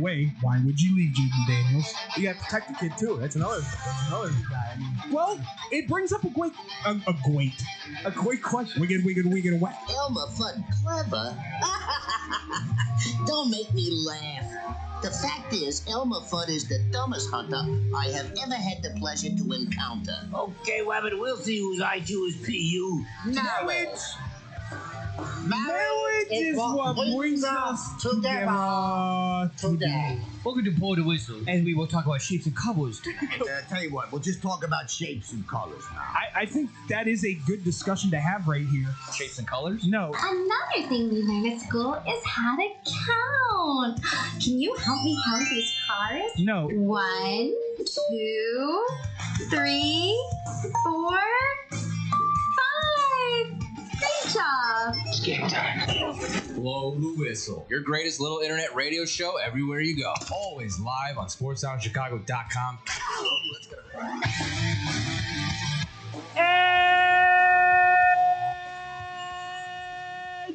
way, why would you leave Jaden Daniels? You got to protect the kid too. That's another guy. I mean, Well, it brings up a great question. Wiggin' whack. Elmer Fudd clever? Don't make me laugh. The fact is, Elmer Fudd is the dumbest hunter I have ever had the pleasure to encounter. Okay, Wabbit, we'll see whose IQ is PU. Marriage is what brings us together today. Welcome to Blow the Whistle, and we will talk about shapes and colors. Tell you what, we'll just talk about shapes and colors now. I think that is a good discussion to have right here. Shapes and colors? No. Another thing we learn at school is how to count. Can you help me count these cars? No. 1, 2, 3, 4, 5. Great job. It's game time. Blow the Whistle, your greatest little internet radio show everywhere you go. Always live on sportsoundchicago.com. Let's go.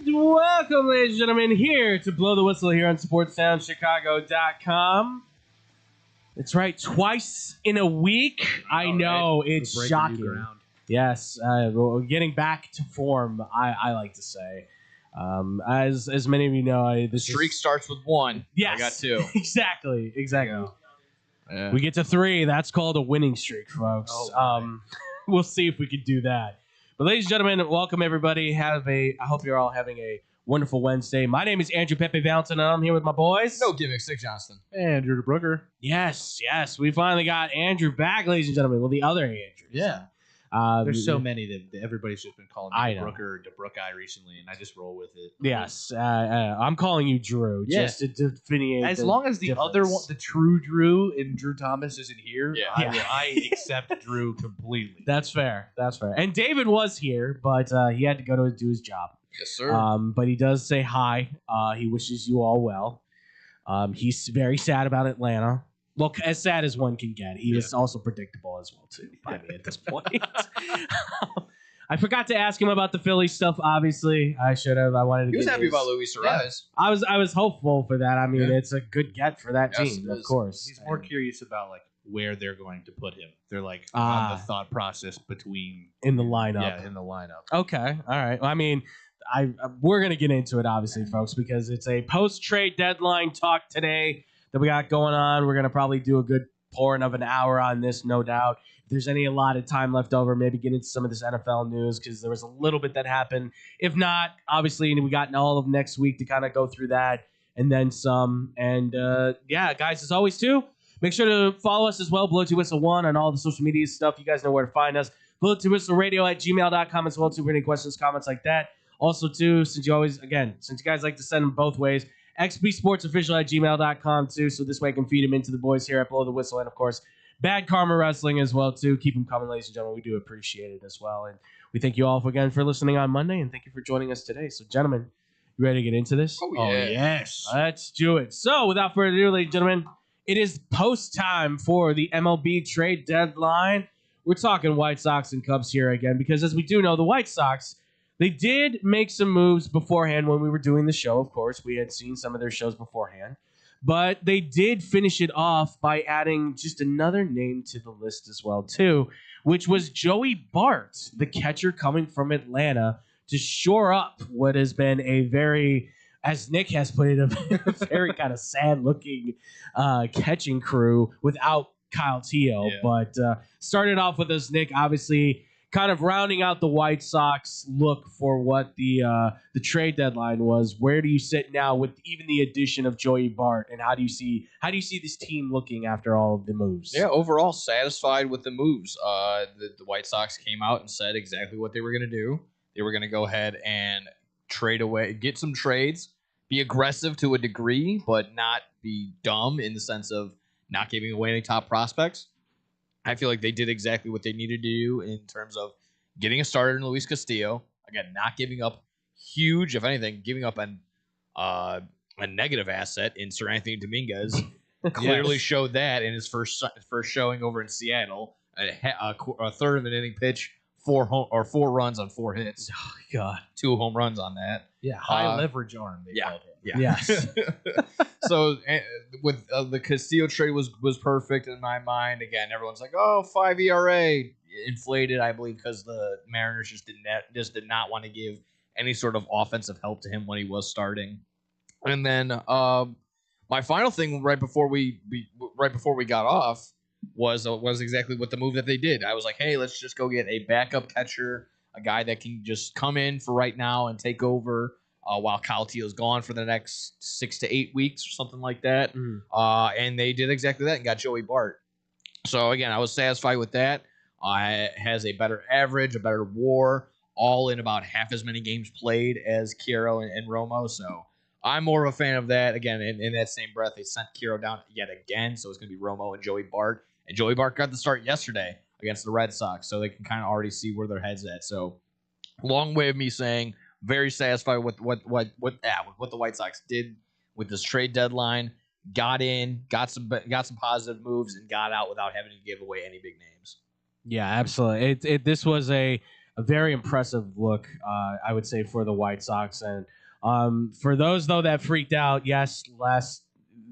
And welcome, ladies and gentlemen, here to Blow the Whistle here on sportsoundchicago.com. That's right, twice in a week. I know, it's shocking. Yes, we're getting back to form, I like to say. As many of you know, the streak starts with 1. Yes, I got 2. exactly. Yeah. We get to 3. That's called a winning streak, folks. We'll see if we can do that. But ladies and gentlemen, welcome everybody. I hope you're all having a wonderful Wednesday. My name is Andrew Pepe Valentin, and I'm here with my boys. No gimmicks, Nick Johnston. Andrew DeBrooker. Yes. We finally got Andrew back, ladies and gentlemen. Well, the other Andrew. Yeah. There's so many that everybody's just been calling me DeBrooker or DeBrook recently, and I just roll with it. Yes. I'm calling you Drew, just to delineate. As long as the other one, the true Drew and Drew Thomas isn't here, I accept Drew completely. That's fair. And David was here, but he had to go to do his job. Yes, sir. But he does say hi. He wishes you all well. He's very sad about Atlanta. Well, as sad as one can get. He was also predictable as well, too, by me at this point. I forgot to ask him about the Philly stuff, obviously. I should have. I wanted to He was get happy his. about Luis Suarez. I was hopeful for that. I mean, it's a good get for that team, of course. He's more curious about where they're going to put him. They're on the thought process between in the lineup. Yeah, in the lineup. Okay, all right. Well, I mean, we're gonna get into it, obviously, folks, because it's a post-trade deadline talk today that we got going on. We're going to probably do a good pouring of an hour on this, no doubt. If there's any allotted time left over, maybe get into some of this NFL news because there was a little bit that happened. If not, obviously, we got all of next week to kind of go through that and then some. And, guys, as always, too, make sure to follow us as well, Blow2Whistle1 on all the social media stuff. You guys know where to find us. Blow2WhistleRadio@gmail.com as well, too, for any questions, comments like that. Also, too, since you guys like to send them both ways, xbsportsofficial@gmail.com too, so this way I can feed them into the boys here at Blow the Whistle, and of course Bad Karma Wrestling as well too. Keep them coming, ladies and gentlemen. We do appreciate it as well, and we thank you all again for listening on Monday, and thank you for joining us today. So, gentlemen, you ready to get into this? Oh yes, let's do it. So, without further ado, ladies and gentlemen, it is post time for the MLB Trade Deadline. We're talking White Sox and Cubs here again because, as we do know, the White Sox, they did make some moves beforehand when we were doing the show. Of course, we had seen some of their shows beforehand. But they did finish it off by adding just another name to the list as well, too, which was Joey Bart, the catcher coming from Atlanta, to shore up what has been a very, as Nick has put it, a very kind of sad-looking catching crew without Kyle Teo. Yeah. But started off with us, Nick, obviously kind of rounding out the White Sox look for what the trade deadline was. Where do you sit now with even the addition of Joey Bart, and how do you see this team looking after all of the moves? Yeah, overall satisfied with the moves. The White Sox came out and said exactly what they were going to do. They were going to go ahead and trade away, get some trades, be aggressive to a degree, but not be dumb in the sense of not giving away any top prospects. I feel like they did exactly what they needed to do in terms of getting a starter in Luis Castillo. Again, not giving up huge, if anything, giving up a negative asset in Sir Anthony Dominguez. Clearly showed that in his first showing over in Seattle. A third of an inning pitch, 4 runs on 4 hits. Oh God. 2 home runs on that. Yeah, high leverage arm. They called him. Yeah. Yes. So with the Castillo trade was perfect in my mind. Again, everyone's like, "Oh, 5 ERA inflated," I believe, because the Mariners just did not want to give any sort of offensive help to him when he was starting. And then my final thing right before we got off was exactly what the move that they did. I was like, "Hey, let's just go get a backup catcher, a guy that can just come in for right now and take over." While Kyle Teal's gone for the next 6 to 8 weeks or something like that. And they did exactly that and got Joey Bart. So, again, I was satisfied with that. Has a better average, a better WAR, all in about half as many games played as Kiro and Romo. So, I'm more of a fan of that. Again, in that same breath, they sent Kiro down yet again. So, it's going to be Romo and Joey Bart. And Joey Bart got the start yesterday against the Red Sox. So, they can kind of already see where their head's at. So, long way of me saying very satisfied with what the White Sox did with this trade deadline. Got in, got some positive moves, and got out without having to give away any big names. Yeah, absolutely. This was a very impressive look, I would say, for the White Sox. And for those though that freaked out, yes,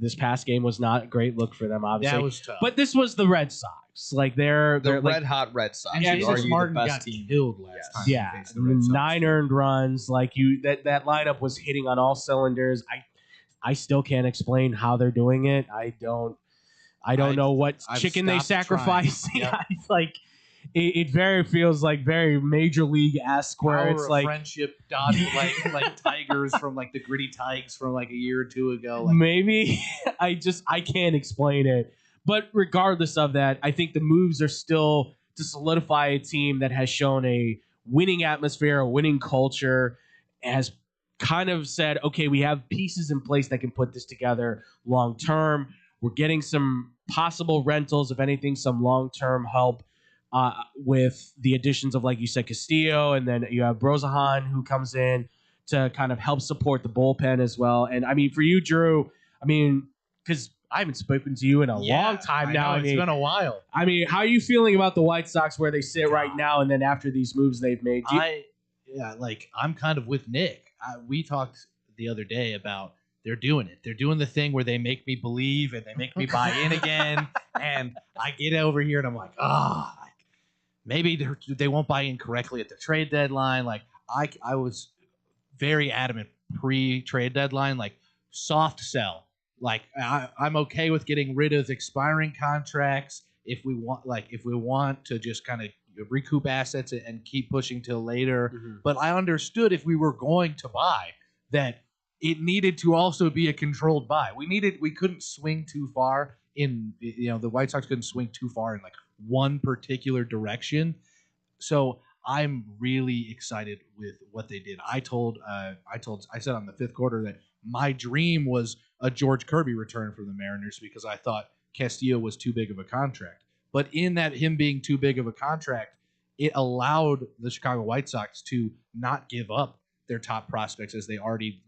this past game was not a great look for them, obviously. That was tough. But this was the Red Sox. Like they're red hot Red Sox. And Jesus Martin got killed last time. Yeah, 9 earned runs. Like that lineup was hitting on all cylinders. I still can't explain how they're doing it. I don't know what chicken they sacrifice. Yep. Like it very feels like very major league-esque where it's like friendship dotted like tigers from like the gritty tigers from like a year or two ago. Like, maybe I can't explain it. But regardless of that, I think the moves are still to solidify a team that has shown a winning atmosphere, a winning culture, has kind of said, okay, we have pieces in place that can put this together long term. We're getting some possible rentals, if anything, some long-term help with the additions of, like you said, Castillo, and then you have Brozahan who comes in to kind of help support the bullpen as well. And I mean, for you, Drew, I mean, because I haven't spoken to you in a long time now. It's been a while. I mean, how are you feeling about the White Sox where they sit right now, and then after these moves they've made? I'm kind of with Nick. We talked the other day about they're doing it. They're doing the thing where they make me believe and they make me buy in again. And I get over here and I'm like, maybe they won't buy in correctly at the trade deadline. Like I was very adamant pre-trade deadline, like soft sell. Like I'm okay with getting rid of expiring contracts if we want to just kind of recoup assets and keep pushing till later. Mm-hmm. But I understood if we were going to buy that it needed to also be a controlled buy. We couldn't swing too far in, the White Sox couldn't swing too far in like one particular direction. So I'm really excited with what they did. I said on the fifth quarter that my dream was a George Kirby return from the Mariners because I thought Castillo was too big of a contract. But in that him being too big of a contract, it allowed the Chicago White Sox to not give up their top prospects as they already,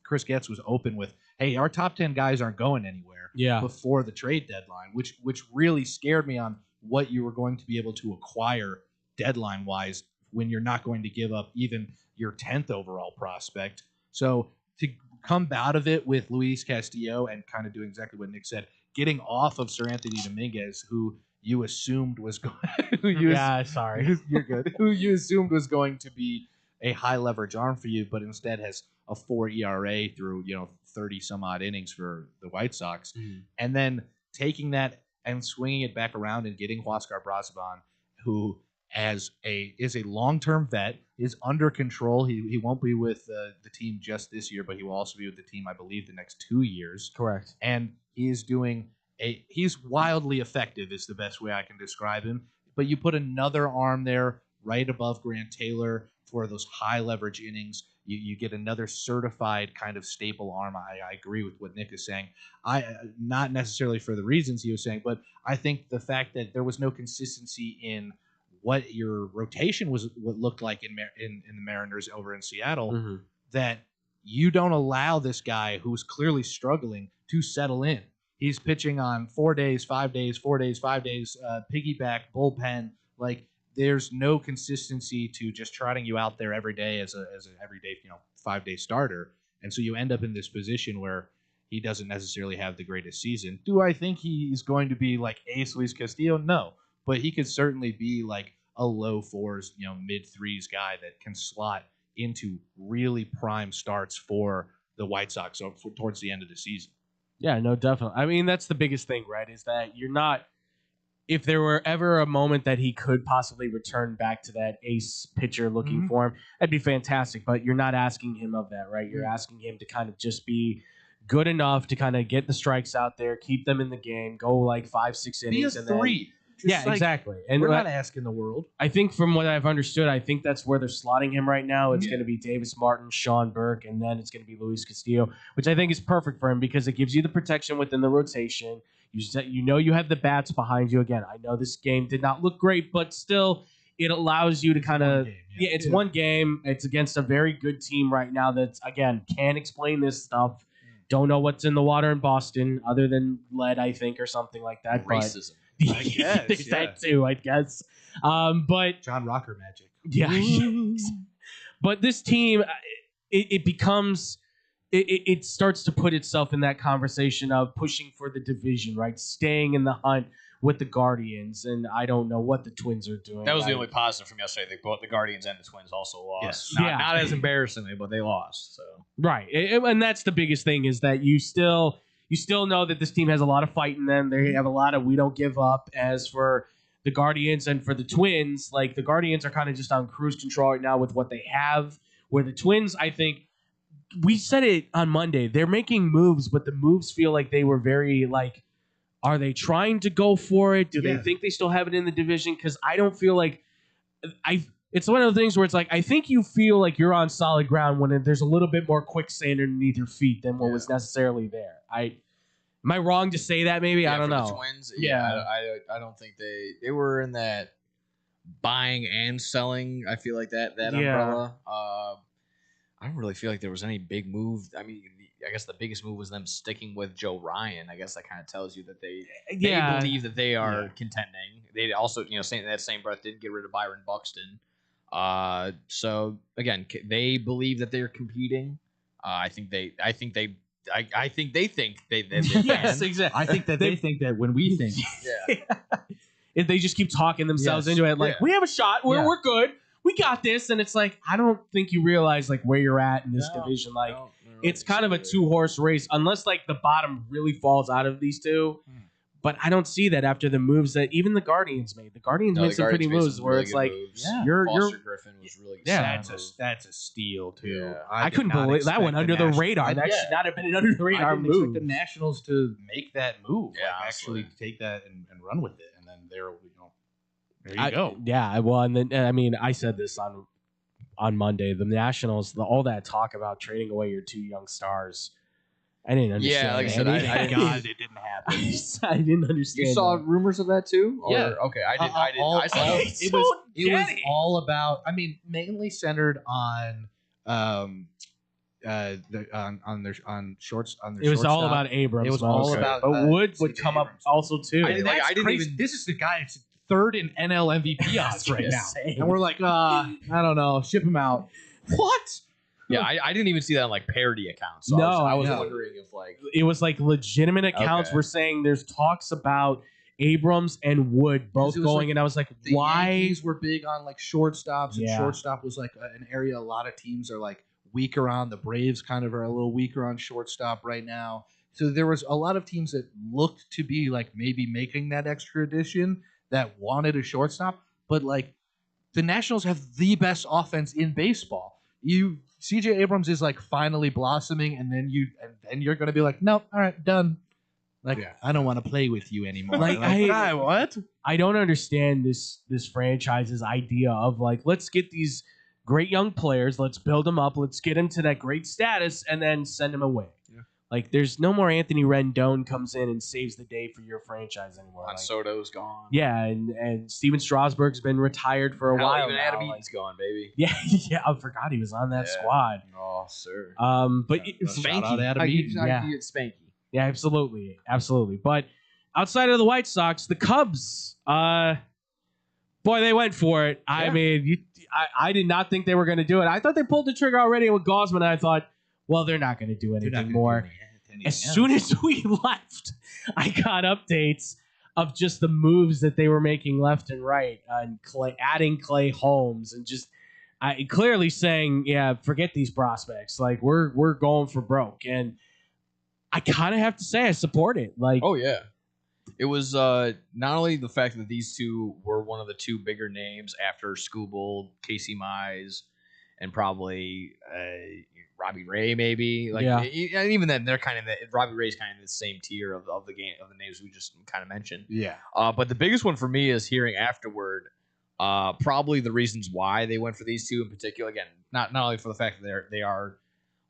Chris Getz was open with, hey, our top 10 guys aren't going anywhere before the trade deadline, which really scared me on what you were going to be able to acquire deadline-wise when you're not going to give up even your 10th overall prospect. So to come out of it with Luis Castillo and kind of doing exactly what Nick said, getting off of Sir Anthony Dominguez, who you assumed was going you're good. Who you assumed was going to be a high leverage arm for you, but instead has a 4 ERA through 30 some odd innings for the White Sox, and then taking that and swinging it back around and getting Huascar Brazoban, who is a long-term vet, is under control. He won't be with the team just this year, but he will also be with the team, I believe, the next 2 years. Correct. And he's wildly effective is the best way I can describe him. But you put another arm there right above Grant Taylor for those high leverage innings. You get another certified kind of staple arm. I agree with what Nick is saying. Not necessarily for the reasons he was saying, but I think the fact that there was no consistency in what your rotation was, what looked like in the Mariners over in Seattle, that you don't allow this guy who's clearly struggling to settle in. He's pitching on 4 days, 5 days, 4 days, 5 days, piggyback, bullpen. Like, there's no consistency to just trotting you out there every day as an everyday 5-day starter, and so you end up in this position where he doesn't necessarily have the greatest season. Do I think he's going to be like Ace Luis Castillo? No, but he could certainly be like a low 4s, mid 3s guy that can slot into really prime starts for the White Sox towards the end of the season. Yeah, no, definitely. I mean, that's the biggest thing, right? Is that you're not. If there were ever a moment that he could possibly return back to that ace pitcher looking for him, that'd be fantastic. But you're not asking him of that, right? You're asking him to kind of just be good enough to kind of get the strikes out there, keep them in the game, go like 5-6 innings, Be a and then 3. yeah, exactly. And we're not asking the world. I think from what I've understood, I think that's where they're slotting him right now. It's going to be Davis Martin, Sean Burke, and then it's going to be Luis Castillo, which I think is perfect for him because it gives you the protection within the rotation. You have the bats behind you. Again, I know this game did not look great, but still, it allows you to kind of it's one game. It's against a very good team right now that's, again, can't explain this stuff. Don't know what's in the water in Boston other than lead, I think, or something like that. Racism. I guess, that too, I guess. But John Rocker magic. Yeah. But this team, it becomes, it starts to put itself in that conversation of pushing for the division, right? Staying in the hunt with the Guardians, and I don't know what the Twins are doing. That was the only positive from yesterday. Both the Guardians and the Twins also lost. Yes. Not as embarrassingly, but they lost. So right, and that's the biggest thing is that you still know that this team has a lot of fight in them. They have a lot of we don't give up. As for the Guardians and for the Twins, like the Guardians are kind of just on cruise control right now with what they have. Where the Twins, I think, we said it on Monday, they're making moves, but the moves feel like they were very like, are they trying to go for it? Do they think they still have it in the division? Because I don't feel like it's one of the things where it's like, I think you feel like you're on solid ground when there's a little bit more quicksand underneath your feet than what was necessarily there. Am I wrong to say that? Maybe I don't know. The Twins, I don't think they were in that buying and selling. I feel like that umbrella. I don't really feel like there was any big move. I mean, I guess the biggest move was them sticking with Joe Ryan. I guess that kind of tells you that they believe that they are contending. They also, saying that same breath, didn't get rid of Byron Buxton. So again, they believe that they're competing. I think they think yes, exactly. I think that they think that when we think, if they just keep talking themselves into it, like we have a shot, we're good, we got this, and it's like I don't think you realize like where you're at in this division. Like it's kind of a 2-horse race, unless like the bottom really falls out of these two. But I don't see that after the moves that even the Guardians made. The Guardians made some pretty moves where it's like, you're Griffin was really good. Yeah, that's a steal too. Yeah. I couldn't believe that one under the radar. That should not have been an under the radar I didn't move. expect the Nationals to make that move. Yeah, actually take that and run with it, and then there you go. Yeah, well, and then I mean, I said this on Monday. The Nationals, all that talk about trading away your 2 young stars. I didn't understand. Yeah, like I said, Thank God it didn't happen. I didn't understand. You saw rumors of that too? Yeah. Okay, I did. I saw it was all about. I mean, mainly centered on on shorts. It was all about Abrams. It was all about. But Wood would come up also too. I didn't even. This is the guy that's third in NL MVP odds right now, and we're like, I don't know, ship him out. What? Yeah, I didn't even see that on like parody accounts. So I was wondering if like it was like legitimate accounts were saying there's talks about Abrams and Wood both going, and I was like, why? Yankees were big on like shortstops, and shortstop was like an area a lot of teams are like weaker on. The Braves kind of are a little weaker on shortstop right now. So there was a lot of teams that looked to be like maybe making that extra addition that wanted a shortstop, but like the Nationals have the best offense in baseball. CJ Abrams is like finally blossoming, and then you're gonna be like, nope, all right, done. Like I don't want to play with you anymore. Like what? I don't understand this franchise's idea of like, let's get these great young players, let's build them up, let's get them to that great status, and then send them away. Yeah. Like there's no more Anthony Rendon comes in and saves the day for your franchise anymore. Juan Soto's gone. Yeah, and Steven Strasburg's been retired for a while. Even now. Adam Eaton's gone, baby. Yeah, I forgot he was on that squad. Oh, sir. But Spanky. Spanky. Yeah, absolutely. But outside of the White Sox, the Cubs, Boy, they went for it. I mean, I did not think they were going to do it. I thought they pulled the trigger already with Gosman. And I thought, well, they're not going to do anything more. As soon as we left, I got updates of just the moves that they were making left and right, and adding Clay Holmes, and just clearly saying, yeah, forget these prospects. Like we're going for broke, and I kind of have to say I support it. Like, oh yeah, it was not only the fact that these two were one of the two bigger names after Skubal, Casey Mize, and probably Robbie Ray, maybe. Like, and even then, they're kind of Robbie Ray's kind of in the same tier of the game of the names we just kind of mentioned. Yeah. But the biggest one for me is hearing afterward. Probably the reasons why they went for these two in particular. Again, not only for the fact that they are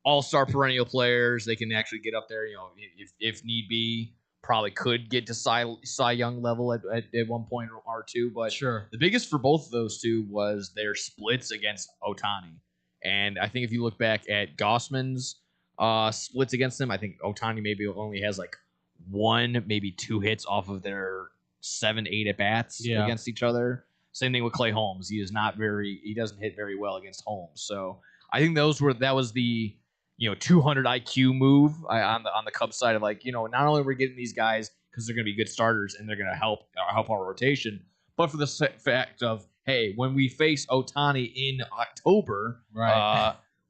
all-star perennial players, they can actually get up there. You know, if need be, probably could get to Cy Young level at one point or two. But sure, the biggest for both of those two was their splits against Ohtani. And I think if you look back at Gossman's splits against him, I think Ohtani maybe only has like 1, maybe 2 hits off of their 7-8 at bats against each other. Same thing with Clay Holmes. He doesn't hit very well against Holmes. So I think that was the 200 IQ move on the Cubs side of, like, not only are we getting these guys because they're going to be good starters and they're going to help our rotation, but for the fact of, hey, when we face Ohtani in October,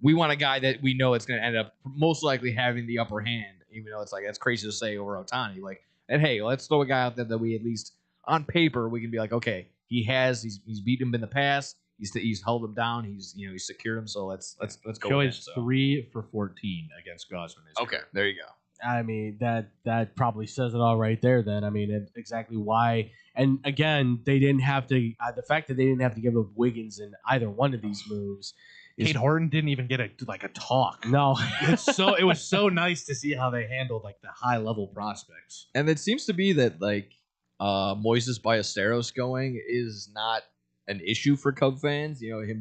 we want a guy that we know it's going to end up most likely having the upper hand, even though it's like, that's crazy to say over Ohtani. Like, and hey, let's throw a guy out there that we at least on paper we can be like, okay, he's beaten him in the past. He's held him down. He's secured him. So let's go. Joey is 3 for 14 against Gosman. Okay, there you go. I mean, that probably says it all right there. Then I mean, exactly why. And again, they didn't have to. The fact that they didn't have to give up Wiggins in either one of these moves. Cade Horton didn't even get a talk. No, it was so nice to see how they handled like the high level prospects. And it seems to be that like Moises Ballesteros going is not an issue for Cub fans. Him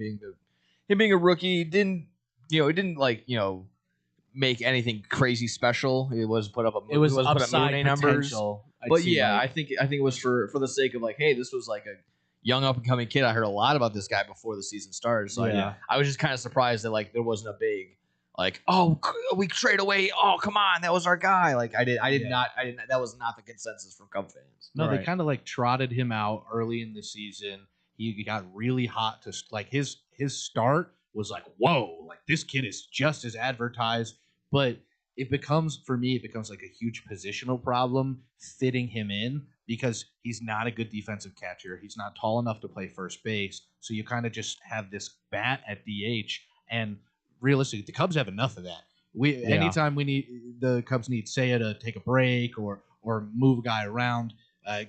being a rookie didn't make anything crazy special. It was put up it was upside numbers. But yeah, I think it was for the sake of like, hey, this was like a young up and coming kid. I heard a lot about this guy before the season started. So I was just kind of surprised that like there wasn't a big like, oh, we trade away. Oh, come on, that was our guy. Like I did not. That was not the consensus from Cub fans. No, they kind of like trotted him out early in the season. He got really hot to like his start was like, whoa, like this kid is just as advertised. But it becomes like a huge positional problem fitting him in because he's not a good defensive catcher. He's not tall enough to play first base. So you kind of just have this bat at DH. And realistically, the Cubs have enough of that. Anytime the Cubs need Seiya to take a break or move a guy around,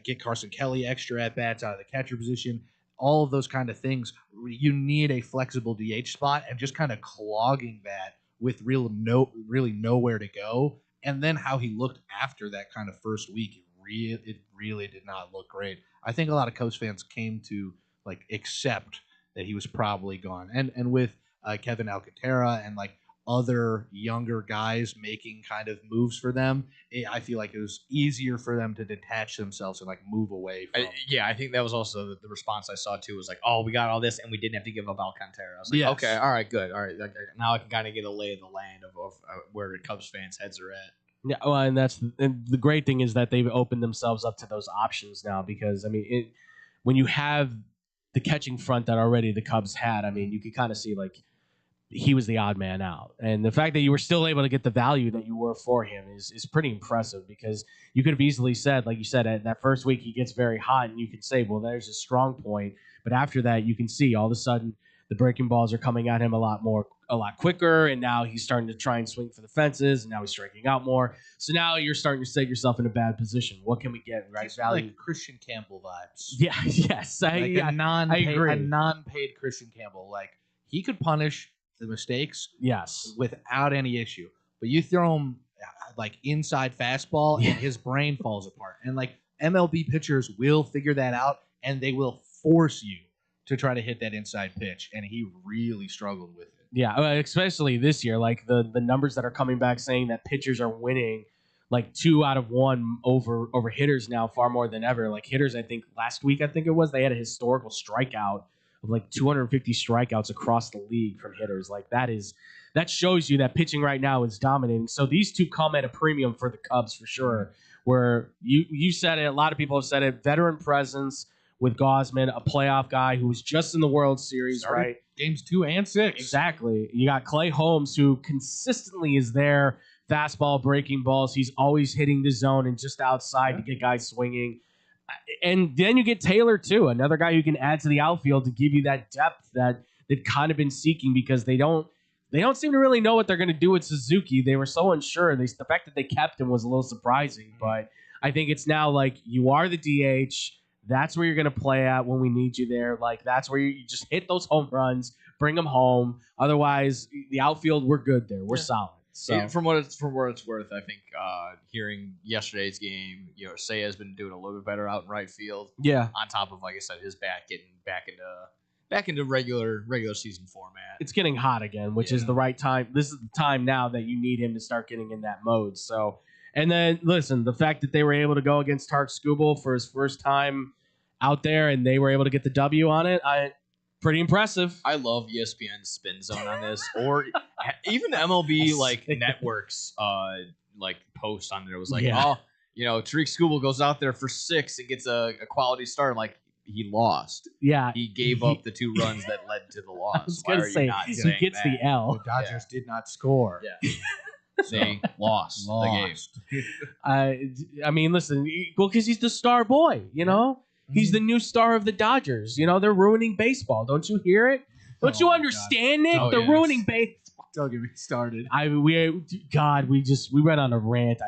get Carson Kelly extra at bats out of the catcher position, all of those kind of things, you need a flexible DH spot, and just kind of clogging that with really nowhere to go. And then how he looked after that kind of first week, it really did not look great. I think a lot of Cubs fans came to like accept that he was probably gone. And with Kevin Alcantara and like other younger guys making kind of moves for them, I feel like it was easier for them to detach themselves and like move away from. I think that was also the response I saw too, was like, oh, we got all this and we didn't have to give up Alcantara. I was like, okay, all right, good. All right. Now I can kind of get a lay of the land of where the Cubs fans' heads are at. Yeah, well, and the great thing is that they've opened themselves up to those options now, because I mean, when you have the catching front that already the Cubs had, I mean, you could kind of see like he was the odd man out. And the fact that you were still able to get the value that you were for him is pretty impressive, because you could have easily said, like you said, at that first week he gets very hot and you can say, well, there's a strong point. But after that, you can see all of a sudden the breaking balls are coming at him a lot quicker, and now he's starting to try and swing for the fences, and now he's striking out more. So now you're starting to set yourself in a bad position. What can we get? Right, value, like Christian Campbell vibes. Yeah, yes, I agree. A non-paid Christian Campbell, like he could punish the mistakes, yes, without any issue. But you throw him like inside fastball, and his brain falls apart. And like MLB pitchers will figure that out, and they will force you to try to hit that inside pitch. And he really struggled with it. Yeah, especially this year, like the numbers that are coming back saying that pitchers are winning like 2 out of 1 over hitters now, far more than ever. Like hitters, I think last week, they had a historical strikeout of like 250 strikeouts across the league from hitters. Like that shows you that pitching right now is dominating. So these two come at a premium for the Cubs for sure. Where you said it, a lot of people have said it, veteran presence with Gausman, a playoff guy who was just in the World Series, right? Games 2 and 6. Exactly. You got Clay Holmes, who consistently is there, fastball, breaking balls. He's always hitting the zone and just outside to get guys swinging. And then you get Taylor, too, another guy who can add to the outfield to give you that depth that they've kind of been seeking because they don't seem to really know what they're going to do with Suzuki. They were so unsure. The fact that they kept him was a little surprising, but I think it's now like you are the DH. That's where you're going to play at when we need you there. Like that's where you just hit those home runs, bring them home. Otherwise, the outfield, we're good there. We're solid. So from what it's worth, I think hearing yesterday's game, Seiya's been doing a little bit better out in right field. Yeah. On top of, like I said, his bat getting back into regular season format. It's getting hot again, which is the right time. This is the time now that you need him to start getting in that mode. So, and then listen, the fact that they were able to go against Tark Skubal for his first time out there and they were able to get the W on it, pretty impressive. I love ESPN's spin zone on this, or even MLB like networks like post on there was like, Tariq Skubal goes out there for 6 and gets a quality start. Like he lost. Yeah, he gave up the 2 runs that led to the loss. I was gonna say he gets the L. The Dodgers did not score. Yeah. They lost the game. I mean, listen, well, because he's the star boy, He's the new star of the Dodgers. They're ruining baseball. Don't you hear it? Don't you understand, Nick? They're ruining baseball. Don't get me started. We went on a rant.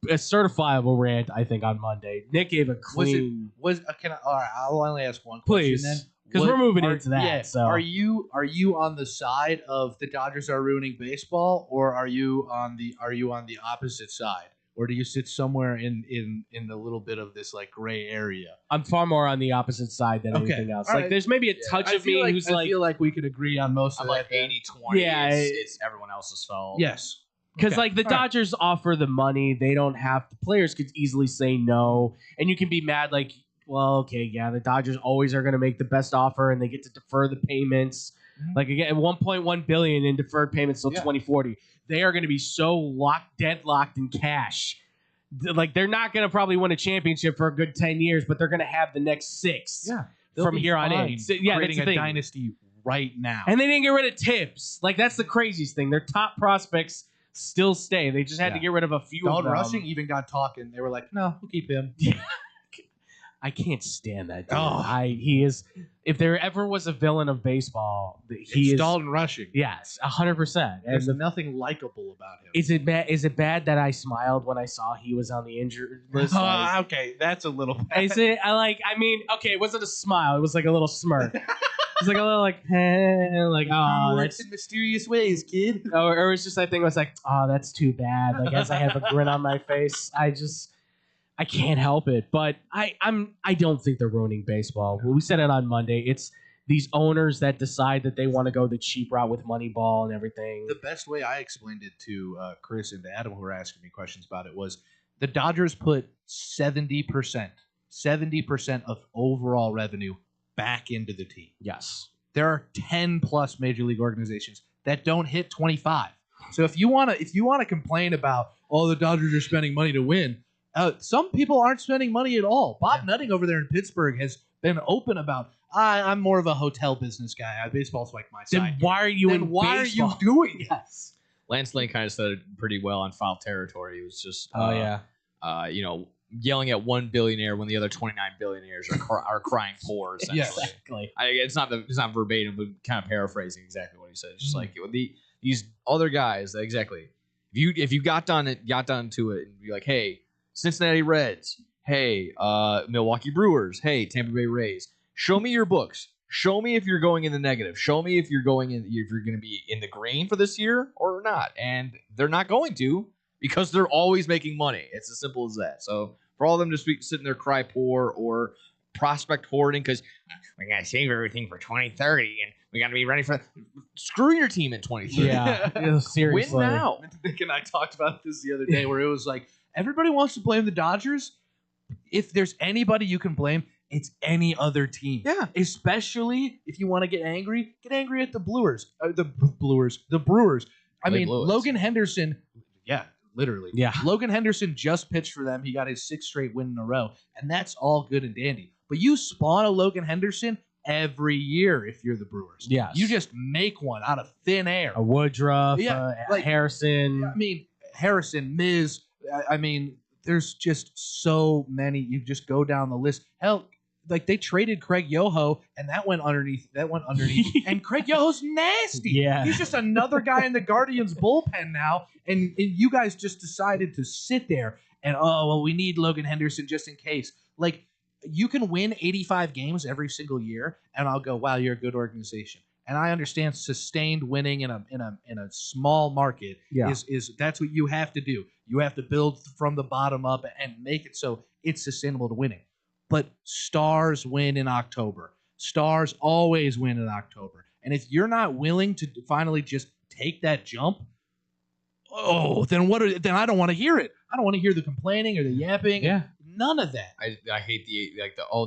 A certifiable rant, I think, on Monday. Nick gave a clean. All right, I'll only ask one question please, then. because we're moving into that. Yeah, so are you on the side of the Dodgers are ruining baseball, or are you on the opposite side, or do you sit somewhere in the little bit of this like gray area? I'm far more on the opposite side than anything else. All like, right. there's maybe a touch of me who's I feel like we could agree on most I'm of like that. 80-20. Yeah, it's everyone else's fault. Yes. Because Okay. like the Dodgers offer the money, they don't have the players could easily say no, and you can be mad like, well, okay, yeah, the Dodgers always are going to make the best offer, and they get to defer the payments. Like again, 1.1 billion in deferred payments till 2040. They are going to be so deadlocked in cash. Like they're not going to probably win a championship for a good 10 years, but they're going to have the next 6 from here on in. So, yeah, creating that's the a thing. dynasty right now. And they didn't get rid of Tibbs. Like that's the craziest thing. Their top prospects still stay. They just had to get rid of a few of Don them. Rushing even got talking. They were like, "No, we'll keep him." I can't stand that dude. Oh. He is. If there ever was a villain of baseball, he is. Dalton Rushing. Yes, 100%. There's And nothing likable about him. is it bad? Is it bad that I smiled when I saw he was on the injured list? Like, Okay, that's a little bad. is it? Okay, it wasn't a smile. It was like a little smirk. It's like a little like, like, oh, works in mysterious ways, kid. or it was just, I think it was like, oh, that's too bad. Like as I have a grin on my face, I can't help it. But I don't think they're ruining baseball. We said it on Monday. It's these owners that decide that they want to go the cheap route with Moneyball and everything. The best way I explained it to Chris and to Adam, who were asking me questions about it, was the Dodgers put 70% of overall revenue back into the team. Yes. There are 10 plus major league organizations that don't hit 25. So if you want to complain about, oh, the Dodgers are spending money to win, some people aren't spending money at all. Bob Nutting over there in Pittsburgh has been open about, I'm more of a hotel business guy. Baseball's like my side. Then why are you in why baseball? are you doing it? Yes. Lance Lane kind of said it pretty well on Foul Territory. It was just, yelling at one billionaire when the other 29 billionaires are crying poor. Essentially. Yes. Exactly. It's not verbatim, but kind of paraphrasing exactly what he said. It's just like these other guys. Exactly. If you got down to it and be like, hey, Cincinnati Reds, hey, Milwaukee Brewers, hey, Tampa Bay Rays, show me your books. Show me if you're going in the negative. Show me if you're going to be in the green for this year or not. And they're not going to, because they're always making money. It's as simple as that. So for all of them to be sitting there cry poor or prospect hoarding because we got to save everything for 2030 and we got to be ready for. Screw your team at 2030. Yeah, seriously. Win now. Nick and I talked about this the other day where it was like, everybody wants to blame the Dodgers. If there's anybody you can blame, it's any other team. Yeah. Especially if you want to get angry at the Brewers. The Brewers. I They mean, blew us. Logan Henderson. Yeah, literally. Yeah. Logan Henderson just pitched for them. He got his 6th straight win in a row, and that's all good and dandy. But you spawn a Logan Henderson every year if you're the Brewers. Yes. You just make one out of thin air. A Woodruff, Yeah, like- Harrison. I mean, Harrison, Miz. I mean, there's just so many. You just go down the list. Hell, like they traded Craig Yoho, and that went underneath. And Craig Yoho's nasty. Yeah. He's just another guy in the Guardians bullpen now. And you guys just decided to sit there and we need Logan Henderson just in case. Like you can win 85 games every single year, and I'll go, wow, you're a good organization. And I understand sustained winning in a small market is that's what you have to do. You have to build from the bottom up and make it so it's sustainable to winning. But stars win in October. Stars always win in October. And if you're not willing to finally just take that jump, then I don't want to hear it. I don't want to hear the complaining or the yapping. Yeah. None of that. I hate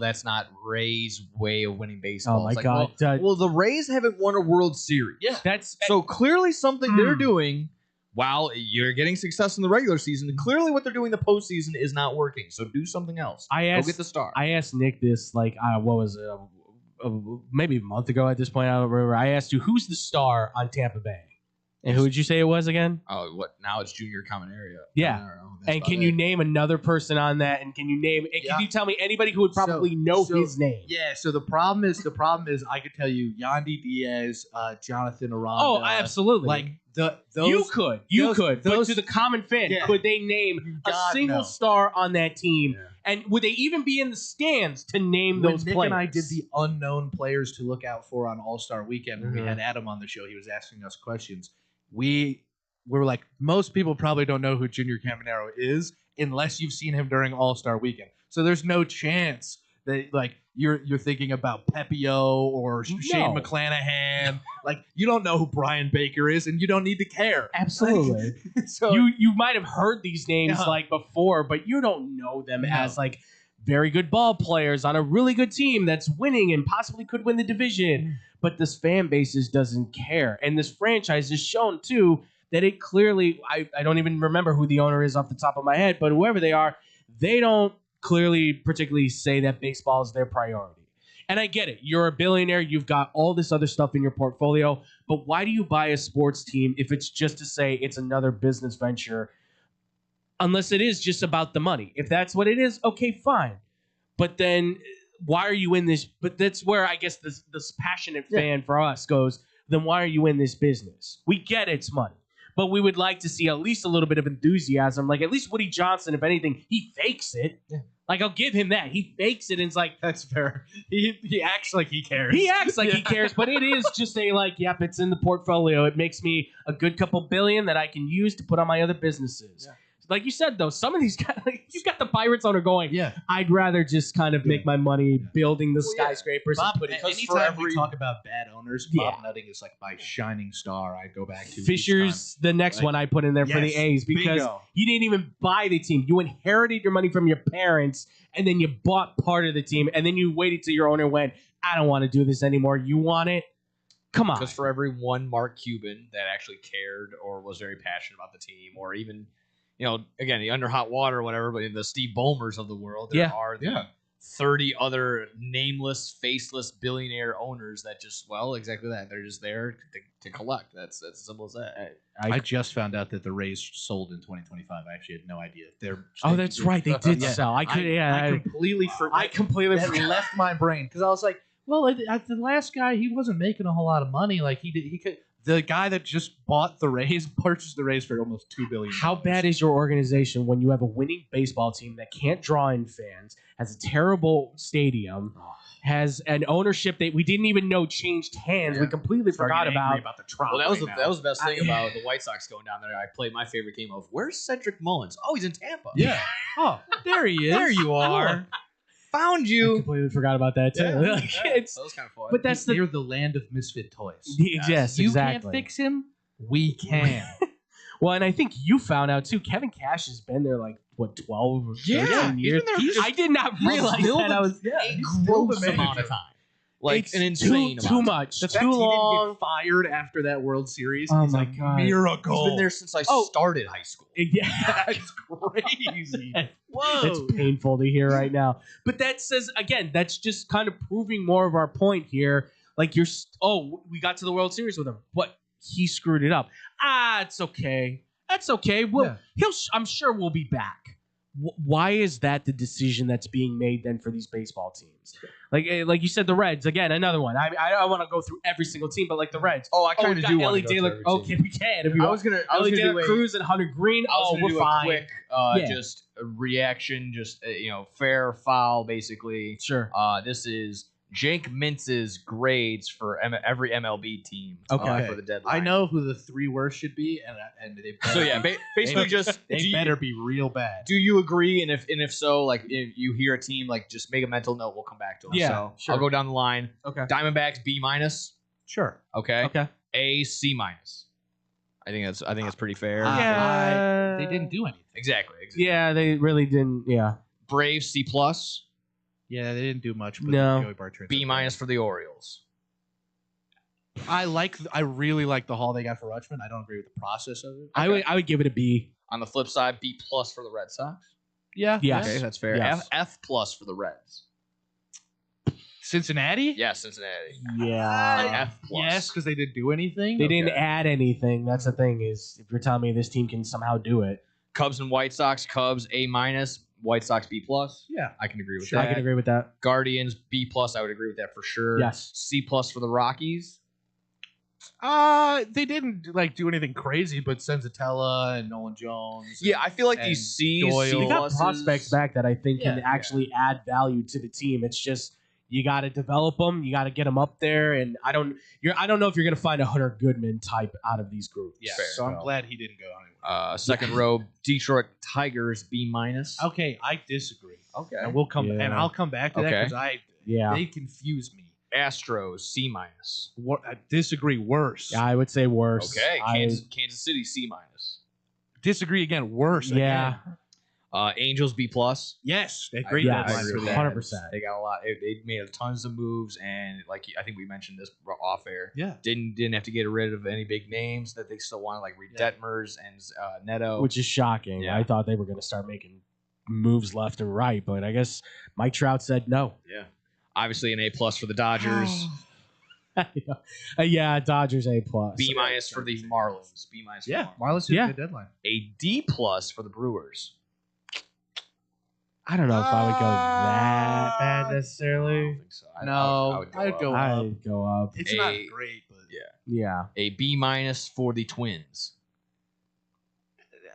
that's not Rays' way of winning baseball. Oh my It's like, God. Well, the Rays haven't won a World Series. Yeah. That's So clearly something they're doing while you're getting success in the regular season, clearly what they're doing in the postseason is not working. So do something else. Go get the star. I asked Nick this what was it, maybe a month ago at this point. I don't remember. I asked you who's the star on Tampa Bay, and who did you say it was again? Oh, what now? It's Junior Caminero. Yeah. I don't know. That's And about can it. you name another person on that? And can you name? And Yeah. can you tell me anybody who would probably know his name? Yeah. So the problem is I could tell you Yandy Diaz, Jonathan Aranda. Oh, absolutely. Like those you could. But those- to the common fan, Yeah. could they name a God, single no. star on that team? Yeah. And would they even be in the stands to name when those Nick players? and I did the unknown players to look out for on All-Star Weekend, when we Mhm. had Adam on the show, he was asking us questions. We were like, most people probably don't know who Junior Caminero is unless you've seen him during All-Star Weekend. So there's no chance that like you're thinking about Pepio or Shane McClanahan. Like you don't know who Brian Baker is, and you don't need to care. Absolutely. So you might have heard these names Yeah. like before, but you don't know them No. as like very good ball players on a really good team that's winning and possibly could win the division. But this fan base just doesn't care. And this franchise has shown too that it clearly I don't even remember who the owner is off the top of my head, but whoever they are, they don't clearly particularly say that baseball is their priority. And I get it. You're a billionaire. You've got all this other stuff in your portfolio. But why do you buy a sports team if it's just to say it's another business venture? Unless it is just about the money. If that's what it is, okay, fine. But then why are you in this? But that's where I guess this passionate fan for us goes, then why are you in this business? We get it's money. But we would like to see at least a little bit of enthusiasm. Like at least Woody Johnson, if anything, he fakes it. Yeah. Like I'll give him that. He fakes it and it's like, that's fair. He acts like he cares. he acts like he cares, but it is just a like, yep, it's in the portfolio. It makes me a good couple billion that I can use to put on my other businesses. Yeah. Like you said, though, some of these guys, like, you've got the Pirates owner going, Yeah. I'd rather just kind of make my money building the skyscrapers. Bob, and putting anytime we talk about bad owners, Bob Nutting is like my shining star. I go back to Fisher's the next Like, one I put in there for the yes, A's because bingo. you didn't even buy the team. You inherited your money from your parents, and then you bought part of the team, and then you waited till your owner went, I don't want to do this anymore. You want it? Come on. Because for every one Mark Cuban that actually cared or was very passionate about the team, or even, again, the under hot water or whatever, but in the Steve Ballmers of the world, there are the 30 other nameless, faceless billionaire owners that just, exactly that. They're just there to collect. That's as simple as that. I just found out that the Rays sold in 2025. I actually had no idea. That's right. They did sell. I completely forgot. That left my brain because I was like, well, the last guy, he wasn't making a whole lot of money. Like he could. The guy that just bought the Rays purchased the Rays for almost $2 billion. How bad is your organization when you have a winning baseball team that can't draw in fans, has a terrible stadium, has an ownership that we didn't even know changed hands? Yeah. We completely forgot about. the Trump. Well, that was the best thing about the White Sox going down there. I played my favorite game of, where's Cedric Mullins? Oh, he's in Tampa. Yeah. Oh, there he is. There you are. found I you. completely forgot about that too. Yeah. Like, it's, That was kind of fun. but that's They're the land of misfit toys. yes, You exactly. can't fix him. We can. Well, and I think you found out too. Kevin Cash has been there like what 12 or 13 years. I did not realize that. I was a gross amount of time. Like it's an insane too amount. much, The too fact he didn't long. get fired after that World Series Oh is my a God. miracle. He's been there since I started high school. Yeah, That's crazy. Whoa, it's painful to hear right now. But that says again, that's just kind of proving more of our point here. Like we got to the World Series with him, but he screwed it up. It's okay. That's okay. Well, I'm sure we'll be back. Why is that the decision that's being made then for these baseball teams? Like you said, the Reds again, another one. I want to go through every single team, but like the Reds. Oh, I kind we of got do Ellie want to go De La- through every Okay, team. we can. If you I was gonna Ellie De do La a- Cruz and Hunter Green. I was gonna We're do fine. a quick, Yeah. just a reaction, just fair, foul, basically. Sure. This is Jake Mintz's grades for every MLB team Okay. for the deadline. I know who the three worst should be, and they better So yeah, basically they- just they better be real bad. do you agree? And if so, like if you hear a team, like just make a mental note. We'll come back to them. Yeah, So sure. I'll go down the line. Okay. Diamondbacks B minus. Sure. Okay. Okay. A C minus. I think that's pretty fair. Yeah. They didn't do anything. Exactly. Yeah, they really didn't. Yeah. Braves C plus. Yeah, they didn't do much. But No. Joey Bartran B minus for the Orioles. I really like the haul they got for Rutschman. I don't agree with the process of it. I would give it a B. On the flip side, B plus for the Red Sox. Yeah. Yes. Okay, that's fair. Yes. F plus for the Reds. Cincinnati. Yeah, Cincinnati. Yeah. F plus. Yes, because they didn't do anything. They didn't add anything. That's the thing is, if you're telling me this team can somehow do it, Cubs and White Sox. Cubs A minus. White Sox B plus. Yeah. I can agree with sure, that. I can agree with that. Guardians B plus. I would agree with that for sure. Yes. C plus for the Rockies. They didn't do anything crazy, but Senzatella and Nolan Jones. Yeah, I feel like And these C, Doyle. C They got pluses- prospects back that I think can Yeah, actually add value to the team. It's just you got to develop them. You got to get them up there, and I don't know if you're going to find a Hunter Goodman type out of these groups. Yeah. Fair. So I'm glad he didn't go anywhere. Second row, Detroit Tigers B minus. Okay, I disagree. Okay. And we'll come Yeah. and I'll come back to that Okay. because Yeah. they confuse me. Astros C minus. I disagree. Worse. I would say worse. Okay. I- Kansas City C minus. Disagree again. Worse. yeah. Again. Angels B plus. Yes. They had great Yes. deadline I agree for with that. that. 100%. They got a lot. They made tons of moves, and like I think we mentioned this off air. Yeah. Didn't have to get rid of any big names that they still wanted, like Reed Yeah. Detmers and Neto. Which is shocking. Yeah. I thought they were going to start making moves left and right, but I guess Mike Trout said no. yeah, obviously an A plus for the Dodgers. Yeah, Dodgers A plus. B minus for the Marlins. B minus. For Yeah. the Marlins. Marlins had Yeah. a good deadline. A D plus for the Brewers. I don't know if I would go that bad I don't necessarily. think so. No, would I'd up. go up. I'd go up. It's not A- great, but Yeah. A B minus for the Twins.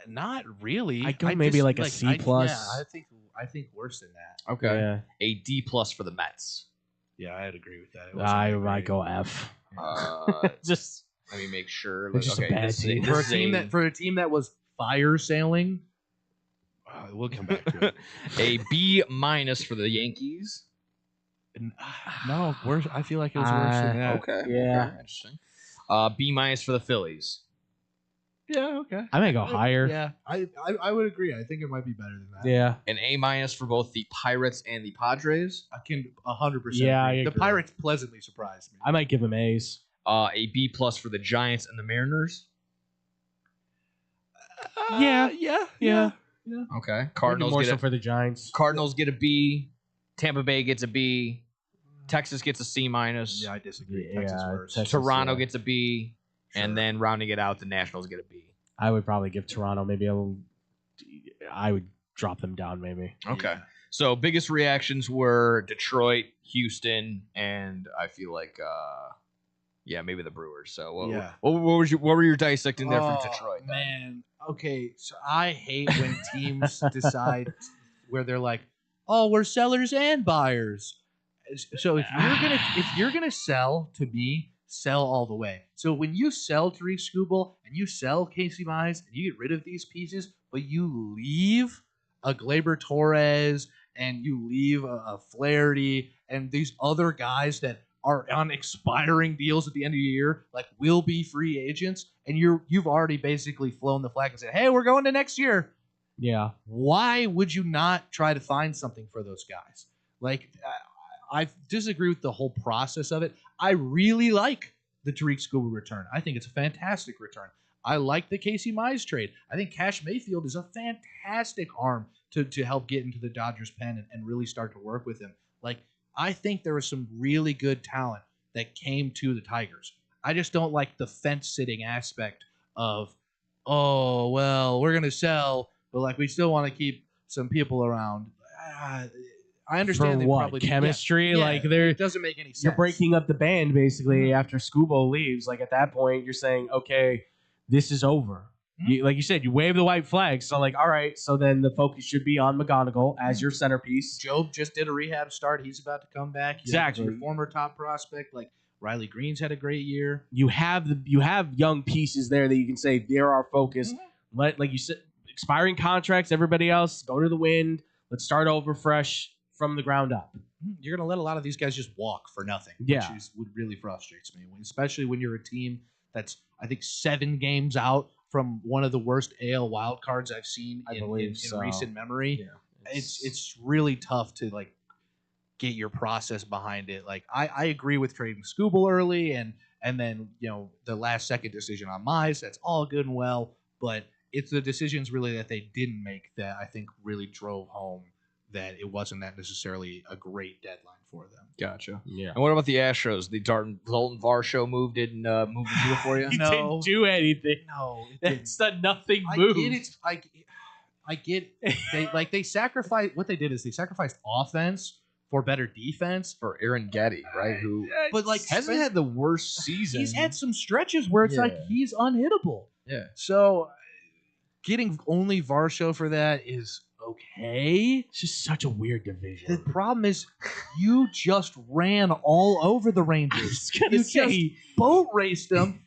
not really. I'd go maybe like a C plus. Yeah, I think worse than that. Okay. Yeah. A D plus for the Mets. Yeah, I'd agree with that. It wasn't I that might great. go F. Just let me make sure. It's just a bad this is team. this for a is team that was fire sailing. We'll come back to it. a B minus for the Yankees. No, worse. I feel like it was worse than that. Okay. Yeah. Okay, interesting. B minus for the Phillies. Yeah. Okay. I may go higher. Yeah. I would agree. I think it might be better than that. Yeah. An A minus for both the Pirates and the Padres. I can 100%. Yeah, I The agree. Pirates pleasantly surprised me. I might give him A's. A B plus for the Giants and the Mariners. Yeah. Yeah. Okay. Cardinals Cardinals more get so a, for the Giants. Cardinals get a B. Tampa Bay gets a B. Texas gets a C minus. Yeah, I disagree. Yeah, Texas worse. Texas- Toronto yeah. gets a B. And then rounding it out, the Nationals get a B. I would probably give Toronto maybe a little. I would drop them down maybe. Okay. So biggest reactions were Detroit, Houston, and I feel like maybe the Brewers. So what were your dissecting there from Detroit? then? Man, okay. So I hate when teams decide where they're like, "Oh, we're sellers and buyers." So if you're gonna sell to me, sell all the way. So when you sell Tariq Skubal and you sell Casey Mize and you get rid of these pieces, but you leave a Glaber Torres and you leave a Flaherty and these other guys that are on expiring deals at the end of the year, like will be free agents, and you've already basically flown the flag and said, hey, we're going to next year. Yeah. Why would you not try to find something for those guys? Like, I disagree with the whole process of it. I really like the Tariq Scuba return. I think it's a fantastic return. I like the Casey Mize trade. I think Cash Mayfield is a fantastic arm to help get into the Dodgers pen and really start to work with him. Like, I think there was some really good talent that came to the Tigers. I just don't like the fence-sitting aspect of, oh, well, we're going to sell, but, like, we still want to keep some people around. I understand For they what? probably Chemistry? Yeah, Like, there, it doesn't make any sense. you're breaking up the band, basically, after Scubo leaves. Like, at that point, you're saying, okay, this is over. Like you said, you wave the white flag. So, like, all right, so then the focus should be on McGonigal as your centerpiece. Job just did a rehab start. He's about to come back. Exactly. He's a former top prospect. Like, Riley Green's had a great year. You have young pieces there that you can say they're our focus. Like you said, expiring contracts, everybody else, go to the wind. Let's start over fresh from the ground up. You're going to let a lot of these guys just walk for nothing, Yeah. which what really frustrates me, especially when you're a team that's, I think, 7 games out from one of the worst AL wildcards I've seen in recent memory. Yeah. It's really tough to, like, get your process behind it. Like, I agree with trading Scooble early and then, you know, the last second decision on Mize. That's all good and well, but it's the decisions really that they didn't make that I think really drove home that it wasn't that necessarily a great deadline for them. Gotcha. Yeah. And what about the Astros? The Dalton Varsho move didn't move the needle for you? He didn't do anything. No, That's the nothing I move. get it. I get they sacrificed. What they did is they sacrificed offense for better defense. For Aaron Getty, right? Who But, like, hasn't had the worst season. He's had some stretches where it's like he's unhittable. Yeah. So getting only Varsho for that is okay. It's just such a weird division. The problem is you just ran all over the Rangers. You just boat raced them,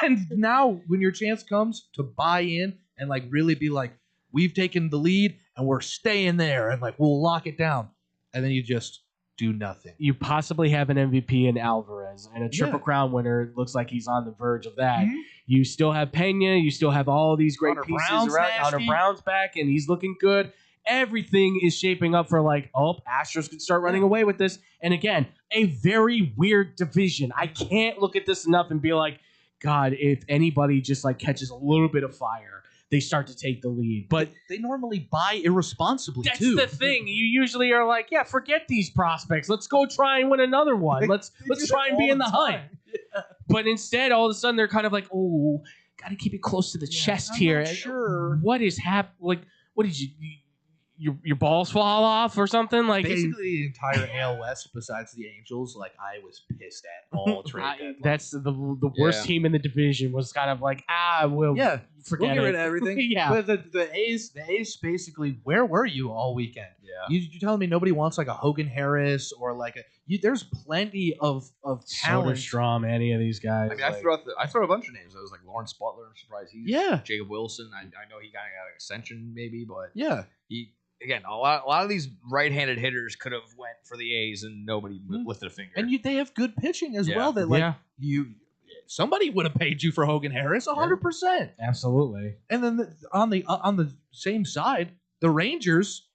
and now when your chance comes to buy in and, like, really be like, we've taken the lead and we're staying there and, like, we'll lock it down, and then you just do nothing. You possibly have an MVP in Alvarez and a Triple Crown winner. It looks like he's on the verge of that. You still have Pena. You still have all these great Hunter pieces Brown's around. nasty. Hunter Brown's back, and he's looking good. Everything is shaping up for, like, oh, Astros could start running away with this. And again, a very weird division. I can't look at this enough and be like, God, if anybody just, like, catches a little bit of fire, they start to take the lead. But they normally buy irresponsibly, that's too. the thing. You usually are like, yeah, forget these prospects. Let's go try and win another one. Let's try and be in the hunt. But instead, all of a sudden, they're kind of like, oh, got to keep it close to the chest here. Not sure. What is happening? Like, what did your balls fall off or something? Like, Basically, the entire AL West, besides the Angels, like, I was pissed at all trade deadline. that's the worst team in the division. Was kind of like, we'll forget we'll get rid it. of everything. Yeah. But the A's basically, where were you all weekend? Yeah. You're telling me nobody wants, like, a Hogan Harris or, like, there's plenty of talent. Soderstrom, any of these guys. I mean, I threw a bunch of names. I was like Lawrence Butler. I'm surprised he's Jacob Wilson. I know he got an extension maybe, but he again a lot of these right-handed hitters could have went for the A's and nobody lifted a finger. And they have good pitching as well. That, like, somebody would have paid you for Hogan Harris 100%. Absolutely. And then on the same side, the Rangers.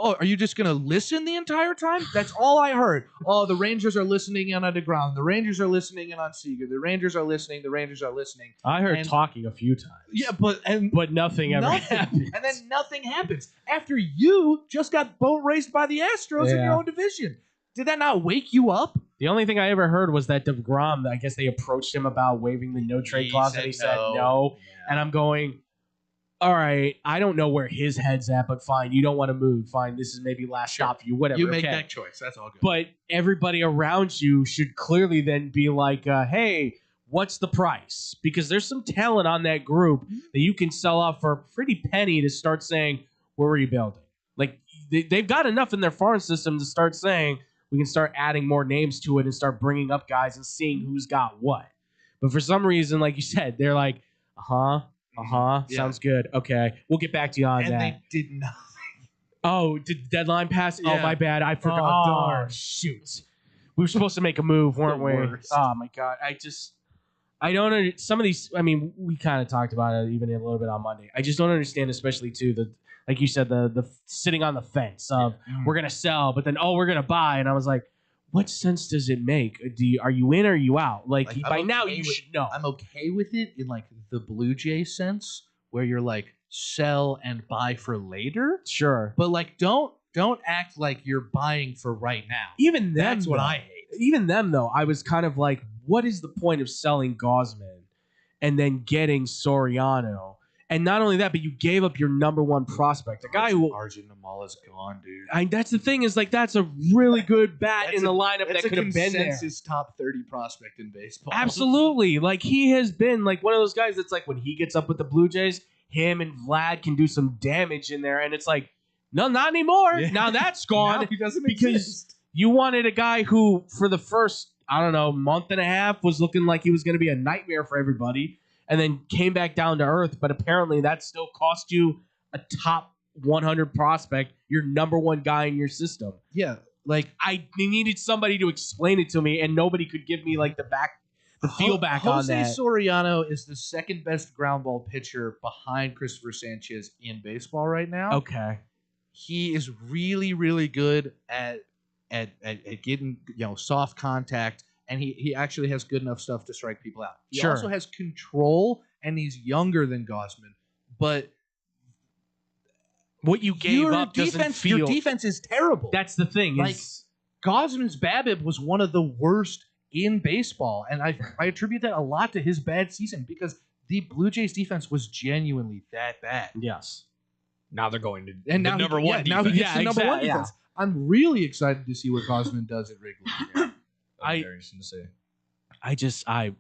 Oh, are you just going to listen the entire time? That's all I heard. Oh, the Rangers are listening in on DeGrom. The Rangers are listening in on Seager. The Rangers are listening. The Rangers are listening. I heard talking a few times. Yeah, but nothing ever happened. And then nothing happens. After you just got boat raced by the Astros in your own division. Did that not wake you up? The only thing I ever heard was that DeGrom, I guess they approached him about waiving the no-trade clause, and he said no. Yeah. And I'm going, all right, I don't know where his head's at, but fine, you don't want to move. Fine, this is maybe last stop for you, whatever. You make that choice. That's all good. But everybody around you should clearly then be like, hey, what's the price? Because there's some talent on that group that you can sell off for a pretty penny to start saying, we're rebuilding. Like, they've got enough in their farm system to start saying, we can start adding more names to it and start bringing up guys and seeing who's got what. But for some reason, like you said, they're like, sounds good. Okay, we'll get back to you on that. And they did nothing. Oh, did the deadline pass? Oh, Yeah. my bad. I forgot. Oh, Oh, darn. shoot. We were supposed to make a move, weren't The we? worst. Oh, my God. I don't some of these, I mean, we kind of talked about it even a little bit on Monday. I just don't understand, especially, too, like you said, the sitting on the fence of we're going to sell, but then, we're going to buy. And I was like, what sense does it make? Are you in or are you out? Like Like, by I'm now, okay you with- should know. I'm okay with it in like the Blue Jay sense, where you're like sell and buy for later. Sure. But like, don't act like you're buying for right now. Even them, That's what though. I hate. Even them, though, I was kind of like, what is the point of selling Gosman and then getting Soriano? And not only that, but you gave up your number one prospect, a guy who. Arjun Namal is gone, dude. That's the thing is like that's a really good bat That's in the a- lineup that That's a could have been there. consensus top 30 prospect in baseball. Absolutely, like he has been like one of those guys that's like when he gets up with the Blue Jays, him and Vlad can do some damage in there, and it's like, no, not anymore. Yeah. Now that's gone. Now he doesn't because exist. you wanted a guy who, for the first, I don't know, month and a half, was looking like he was going to be a nightmare for everybody, and then came back down to earth. But apparently, that still cost you a top 100 prospect, your number one guy in your system. Yeah, like I needed somebody to explain it to me, and nobody could give me like the feel back on Jose that. Soriano is the second best ground ball pitcher behind Christopher Sanchez in baseball right now. Okay. He is really, really good at getting soft contact, and he actually has good enough stuff to strike people out. He Sure. also has control, and he's younger than Gosman, but What you gave your up doesn't defense, feel. your defense is terrible. That's the thing. Like, Is Gosman's BABIP was one of the worst in baseball, and I attribute that a lot to his bad season because the Blue Jays defense was genuinely that bad. yes. Now they're going to And the now number one. now he defense. gets the number one exactly, defense. I'm really excited to see what Gosman does at Wrigley. That'll be very interesting to see.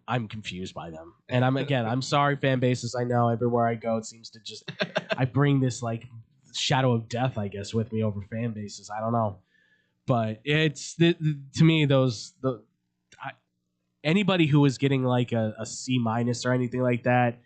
I'm confused by them. And I'm sorry, fan bases. I know everywhere I go, it seems to just, I bring this like shadow of death, I guess, with me over fan bases. I don't know. But it's, to me, anybody who is getting like a C- or anything like that,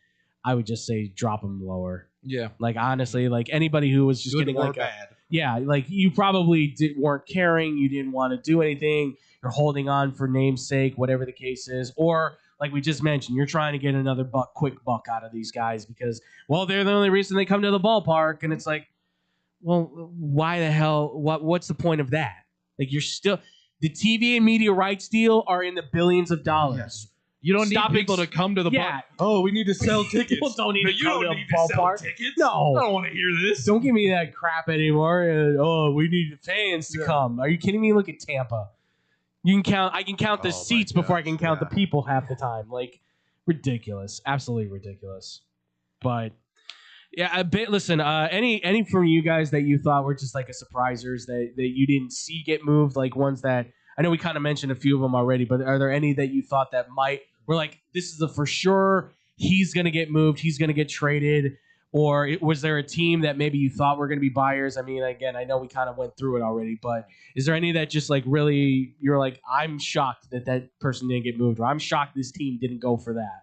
I would just say drop them lower. Yeah. Like, honestly, like anybody who was just Good getting or like bad. yeah, like you probably weren't caring. You didn't want to do anything. You're holding on for namesake, whatever the case is. Or like we just mentioned, you're trying to get another quick buck out of these guys because, well, they're the only reason they come to the ballpark. And it's like, well, why the hell? What's the point of that? Like you're still, the TV and media rights deal are in the billions of dollars. Yes. You don't Stop need people to come to the Yeah. ballpark. Oh, we need to sell tickets. People don't need But to you come don't to need the to sell ballpark. tickets. No. I don't want to hear this. Don't give me that crap anymore. We need the fans to come. Are you kidding me? Look at Tampa. I can count the Oh, my seats before I can count gosh, the people half the time. Like ridiculous, absolutely ridiculous. But yeah, a bit. Listen, any from you guys that you thought were just like a surprisers that you didn't see get moved, like ones that I know we kind of mentioned a few of them already, but are there any that you thought that were like, this is a for sure, he's gonna get moved, he's gonna get traded? Or was there a team that maybe you thought were going to be buyers? I mean, again, I know we kind of went through it already, but is there any that just like really, you're like, I'm shocked that person didn't get moved, or I'm shocked this team didn't go for that?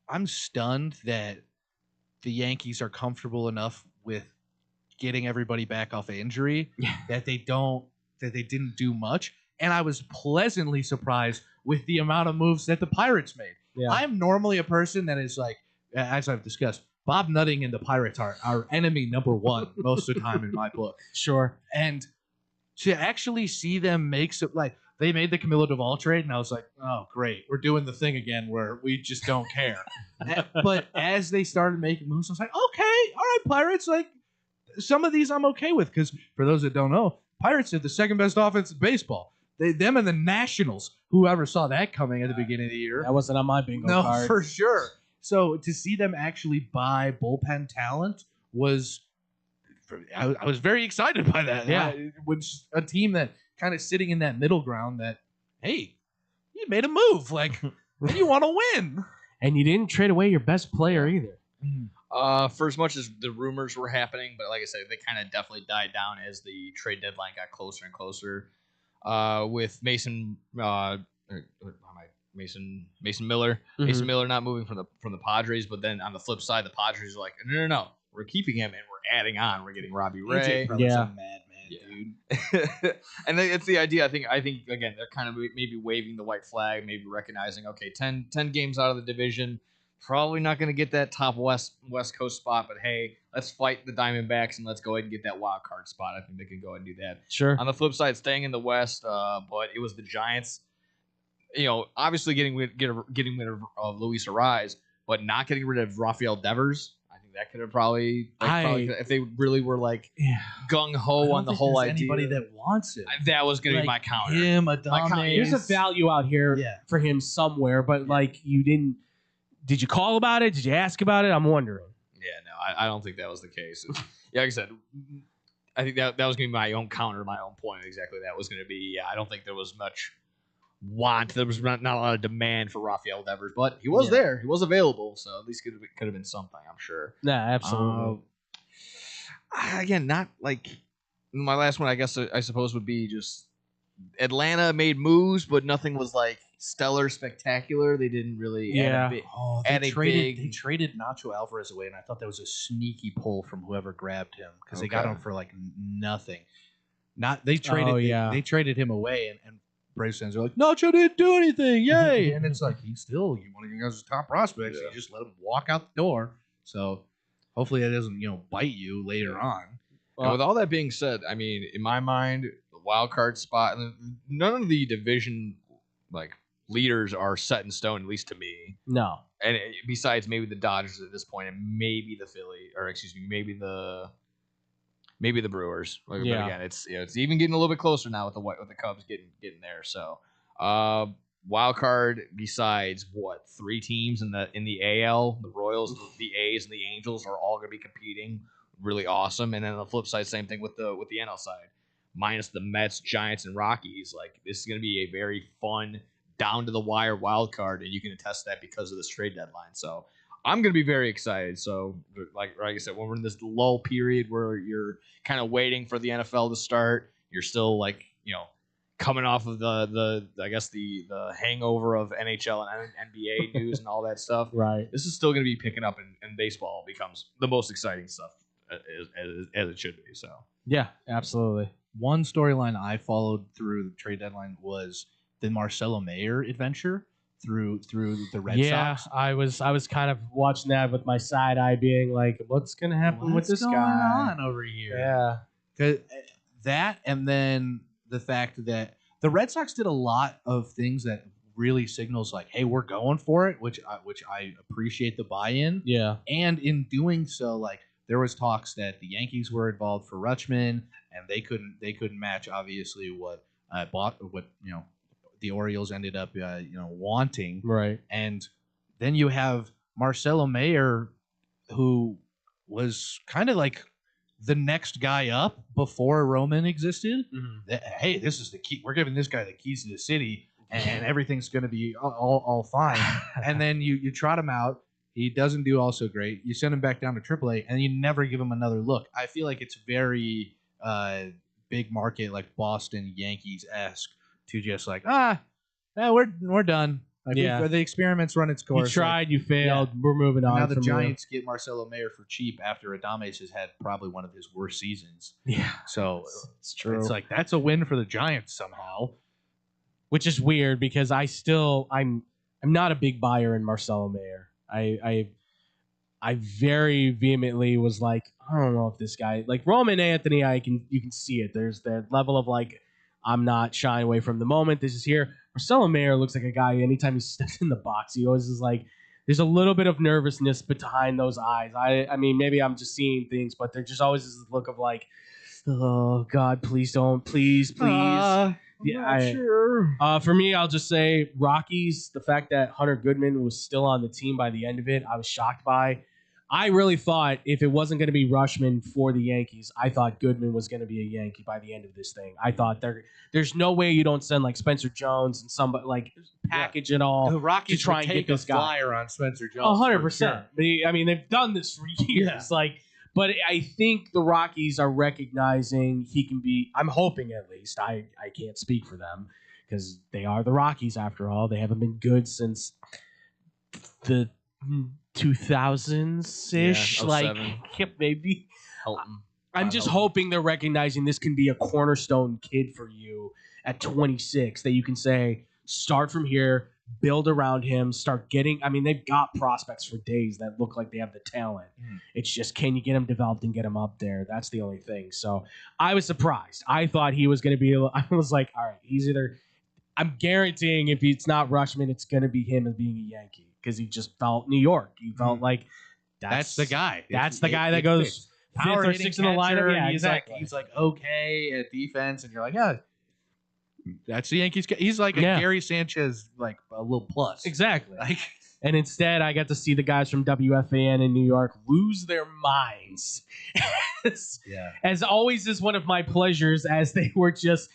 I'm stunned that the Yankees are comfortable enough with getting everybody back off of injury that they didn't do much. And I was pleasantly surprised with the amount of moves that the Pirates made. Yeah. I'm normally a person that is like, as I've discussed, Bob Nutting and the Pirates are our enemy number one most of the time in my book. Sure. And to actually see them make some, like, they made the Camilo Duvall trade, and I was like, oh, great. We're doing the thing again where we just don't care. But as they started making moves, I was like, okay, all right, Pirates, like, some of these I'm okay with, because for those that don't know, Pirates are the second best offense in baseball. Them and the Nationals, whoever saw that coming at the beginning of the year. That wasn't on my bingo card. No, for sure. So to see them actually buy bullpen talent was, I was very excited by that. Yeah. Which a team that kind of sitting in that middle ground that, hey, you made a move. Like, you want to win. And you didn't trade away your best player either. For as much as the rumors were happening, but like I said, they kind of definitely died down as the trade deadline got closer and closer. With Mason Miller, Mason Miller not moving from the Padres, but then on the flip side, the Padres are like, no, we're keeping him and we're adding on. We're getting Robbie AJ Ray. Preller's Yeah. a madman, dude. And it's the idea. I think again they're kind of maybe waving the white flag, maybe recognizing, okay, 10 games out of the division, probably not going to get that top West Coast spot, but hey, let's fight the Diamondbacks and let's go ahead and get that wild card spot. I think they can go ahead and do that. Sure. On the flip side, staying in the West, but it was the Giants. Obviously getting rid of Luis Ariz, but not getting rid of Rafael Devers. I think that could have probably if they really were like gung ho on the whole idea. Anybody that wants it, That was going to be my Like counter. him, There's a value out here for him somewhere, but like you didn't. Did you call about it? Did you ask about it? I'm wondering. Yeah, no, I don't think that was the case. Yeah, like I said, I think that was going to be my own counter, my own point. Exactly, that was going to be. Yeah, I don't think there was much want. There was not a lot of demand for Rafael Devers, but he was there. He was available, so at least could have been something. I'm sure. Yeah, absolutely. Again, not like my last one. I guess I suppose would be just Atlanta made moves, but nothing was like stellar, spectacular. They didn't really. They traded Nacho Alvarez away, and I thought that was a sneaky pull from whoever grabbed him because they got him for like nothing. They traded him away, and Braves fans are like, Nacho didn't do anything, yay! And it's like he's still one of your guys' top prospects. You just let him walk out the door. So hopefully that doesn't bite you later on. And with all that being said, I mean, in my mind, the wild card spot, none of the division leaders are set in stone, at least to me. No. And besides maybe the Dodgers at this point, and maybe the maybe the Brewers. But again, it's even getting a little bit closer now with the Cubs getting there. So wild card besides 3 teams in the AL, the Royals, the A's, and the Angels are all going to be competing. Really awesome. And then on the flip side, same thing with the NL side, minus the Mets, Giants, and Rockies. Like this is going to be a very fun, down to the wire wild card, and you can attest that because of this trade deadline. So I'm going to be very excited. So like I said, when we're in this lull period where you're kind of waiting for the NFL to start, you're still coming off of the hangover of NHL and NBA news and all that stuff. Right. This is still going to be picking up, and baseball becomes the most exciting stuff as it should be. So yeah, absolutely. One storyline I followed through the trade deadline was the Marcelo Mayer adventure through the Red Sox. I was kind of watching that with my side eye being like, what's gonna happen with this guy? What's going on over here? Yeah. 'Cause that, and then the fact that the Red Sox did a lot of things that really signals like, hey, we're going for it, which I appreciate the buy-in. Yeah. And in doing so, like there was talks that the Yankees were involved for Rutschman, and they couldn't match obviously what the Orioles ended up wanting. Right. And then you have Marcelo Mayer, who was kind of like the next guy up before Roman existed. Mm-hmm. Hey, this is the key. We're giving this guy the keys to the city, and everything's going to be all fine. And then you trot him out. He doesn't do all so great. You send him back down to AAA, and you never give him another look. I feel like it's very big market, like Boston Yankees-esque, to just like, we're done. Like the experiment's run its course. You tried, you failed. We're moving on. Now the Giants get Marcelo Mayer for cheap after Adames has had probably one of his worst seasons. Yeah, so it's true. It's like that's a win for the Giants somehow, which is weird because I'm not a big buyer in Marcelo Mayer. I very vehemently was like, I don't know if this guy, like Roman Anthony, you can see it. There's that level of like, I'm not shying away from the moment. This is here. Marcelo Mayer looks like a guy, anytime he steps in the box, he always is like, there's a little bit of nervousness behind those eyes. I mean, maybe I'm just seeing things, but there just always is this look of like, oh God, please don't, please. I'm not sure. For me, I'll just say Rockies, the fact that Hunter Goodman was still on the team by the end of it, I was shocked by. I really thought if it wasn't going to be Rutschman for the Yankees, I thought Goodman was going to be a Yankee by the end of this thing. I thought there's no way you don't send like Spencer Jones and somebody like package it all. The Rockies to try and take get this a flyer on Spencer Jones. 100%. I mean, they've done this for years. Yeah. But I think the Rockies are recognizing he can be. I'm hoping at least. I can't speak for them because they are the Rockies after all. They haven't been good since the 2000s ish, Yeah, like 07. maybe. Helton. I'm just hoping they're recognizing this can be a cornerstone kid for you at 26 that you can say start from here, build around him, start getting. I mean, they've got prospects for days that look like they have the talent. It's just, can you get him developed and get him up there? That's the only thing. So I was surprised. I thought he was going to be. I was like, all right, he's either. I'm guaranteeing if it's not Rushman, it's going to be him as being a Yankee because he just felt New York. He felt like That's the guy. That's the guy that goes fifth or hitting sixth in the lineup. Yeah, he's exactly. He's like okay at defense, and you're like, yeah, that's the Yankees. He's like a Gary Sanchez, like a little plus. Exactly. Like, and instead, I got to see the guys from WFAN in New York lose their minds. As always is one of my pleasures, as they were just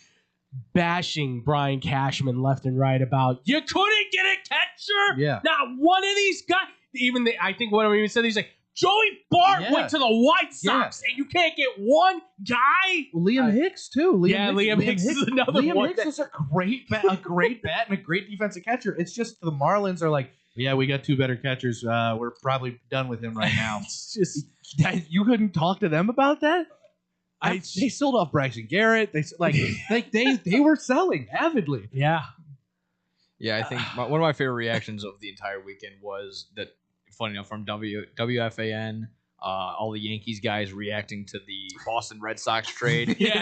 bashing Brian Cashman left and right about you couldn't get a catcher. Yeah. Not one of these guys. I think one of them even said, he's like, Joey Bart went to the White Sox and you can't get one guy. Liam Hicks too. Liam Hicks is another one. Liam Hicks is a great bat and a great defensive catcher. It's just the Marlins are like, yeah, we got two better catchers. We're probably done with him right now. It's just you couldn't talk to them about that. They sold off Braxton Garrett. They were selling avidly. Yeah. Yeah, I think one of my favorite reactions of the entire weekend was that, funny enough, from WFAN, all the Yankees guys reacting to the Boston Red Sox trade. Completely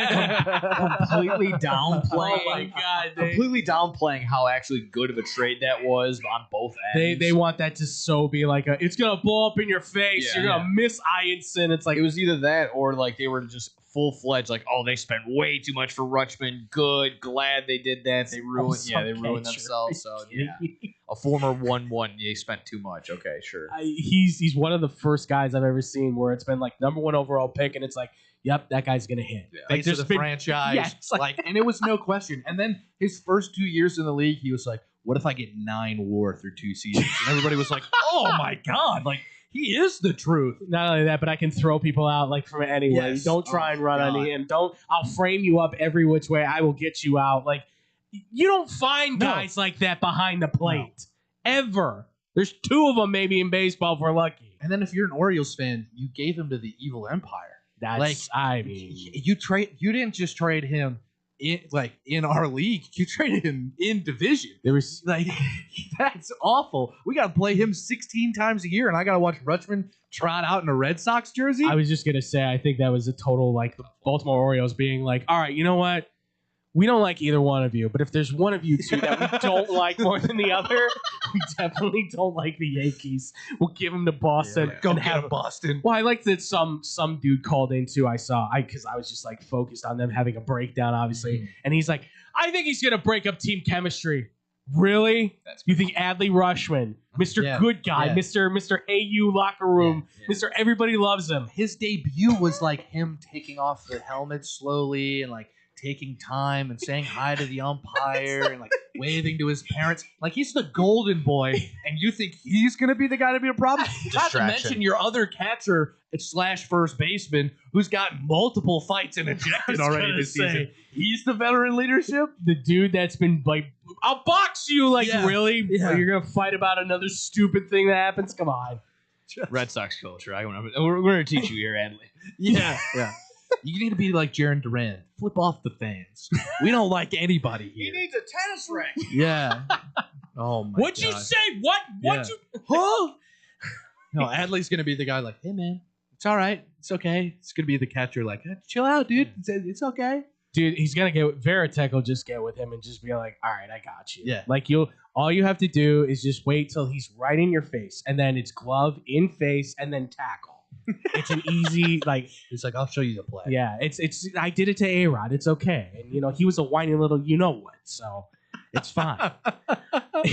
downplaying. Oh my God. Completely downplaying how actually good of a trade that was on both ends. They want that to so be like it's gonna blow up in your face. You're gonna miss Ianson. It's like it was either that or like they were just full-fledged, like, oh, they spent way too much for Rutschman. Good, glad they did that. They ruined, they ruined themselves. So yeah, a former 1-1, they spent too much. Okay, sure. He's one of the first guys I've ever seen where it's been like number 1 overall pick, and it's like, yep, that guy's gonna hit. Yeah. Like, there's the franchise, and it was no question. And then his first 2 years in the league, he was like, what if I get 9 WAR through 2 seasons? And everybody was like, oh my God, like. He is the truth. Not only that, but I can throw people out like from anywhere. Yes. Don't try and run on him. I'll frame you up every which way. I will get you out. Like, you don't find guys like that behind the plate ever. There's 2 of them maybe in baseball if we're lucky. And then if you're an Orioles fan, you gave him to the evil empire. That's you didn't just trade him in our league. You traded him in division. There was that's awful. We got to play him 16 times a year, and I got to watch Rutschman trot out in a Red Sox jersey. I was just gonna say, I think that was a total like the Baltimore Orioles being like, all right, you know what? We don't like either one of you, but if there's one of you two that we don't like more than the other, we definitely don't like the Yankees. We'll give them to Boston. Go get Boston. Well, I like that some dude called in too. Because I was just like focused on them having a breakdown, obviously, and he's like, I think he's gonna break up team chemistry. Really? You think Adley Rushman, Mr. Good Guy, Mr. AU locker room, Mr. Everybody loves him. His debut was like him taking off the helmet slowly and like taking time and saying hi to the umpire and like waving to his parents. Like he's the golden boy, and you think he's gonna be the guy to be a problem? Not to mention your other catcher / first baseman who's got multiple fights and ejected already this season. He's the veteran leadership. The dude that's been like, I'll box you. Like, really? Yeah. You're gonna fight about another stupid thing that happens? Come on. Red Sox culture. We're going to teach you here, Adley. Yeah. You need to be like Jaron Duran. Flip off the fans. We don't like anybody here. He needs a tennis racket. Yeah. Oh my What'd you say? What? What you? Huh? No, Adley's gonna be the guy like, hey man, it's all right, it's okay. It's gonna be the catcher like, chill out, dude. It's okay. Dude, he's gonna get Veritek will just get with him and just be like, all right, I got you. Yeah. Like all you have to do is just wait till he's right in your face, and then it's glove in face and then tackle. It's an easy He's like, I'll show you the play. Yeah, it's I did it to A-Rod. It's okay. And he was a whiny little you know what, so it's fine. But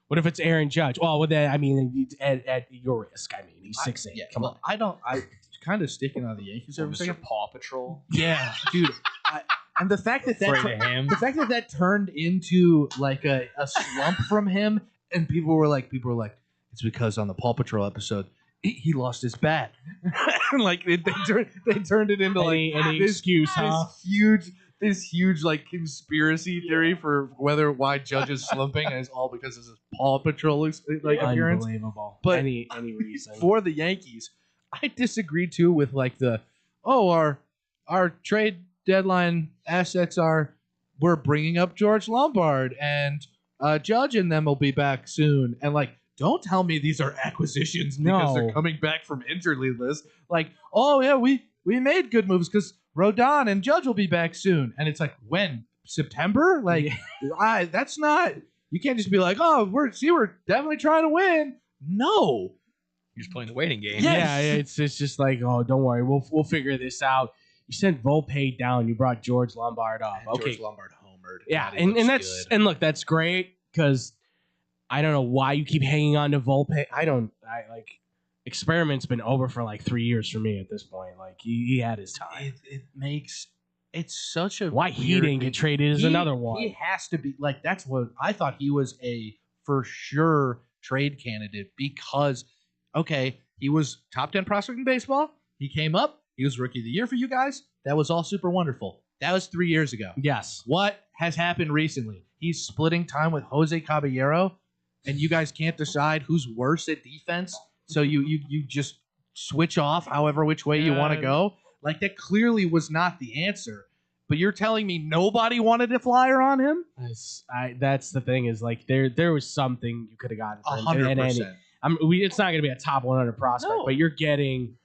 what if it's Aaron Judge? Well, with that, I mean, at your risk. I mean, he's 6'8". Come on. I kind of sticking on the Yankees every Mr. second. Paw Patrol. Yeah, dude. And the fact that Afraid of him. the fact that turned into like a slump from him, and people were like, it's because on the Paw Patrol episode, he lost his bat. Like they turned it into any excuse, huh? This huge this huge like conspiracy theory for why Judge is slumping, and it's all because of his Paw Patrol appearance. Unbelievable. But any reason. For the Yankees, I disagree too with like our trade deadline assets we're bringing up George Lombard and Judge and them will be back soon, and like don't tell me these are acquisitions because they're coming back from injured list. Like, oh yeah, we made good moves because Rodon and Judge will be back soon, and it's like when September? Like, that's not. You can't just be like, oh, we're definitely trying to win. No, You're just playing the waiting game. Yeah, it's just like, oh, don't worry, we'll figure this out. You sent Volpe down, you brought George Lombard up. And Okay, George Lombard homered. yeah, God, he looks and that's good. and look, that's great because I don't know why you keep hanging on to Volpe. Experiment's been over for like 3 years for me at this point. Like he had his time. It's such a Why he didn't get traded is another one. He has to be like that's what I thought he was a for sure trade candidate because he was top 10 prospect in baseball. He came up. He was rookie of the year for you guys. That was all super wonderful. That was 3 years ago. Yes. What has happened recently? He's splitting time with Jose Caballero, and you guys can't decide who's worse at defense. So you just switch off however which way you want to go. Like that clearly was not the answer. But you're telling me nobody wanted a flyer on him? That's the thing is like there was something you could have gotten for him. 100%. It's not going to be a top 100 prospect, but you're getting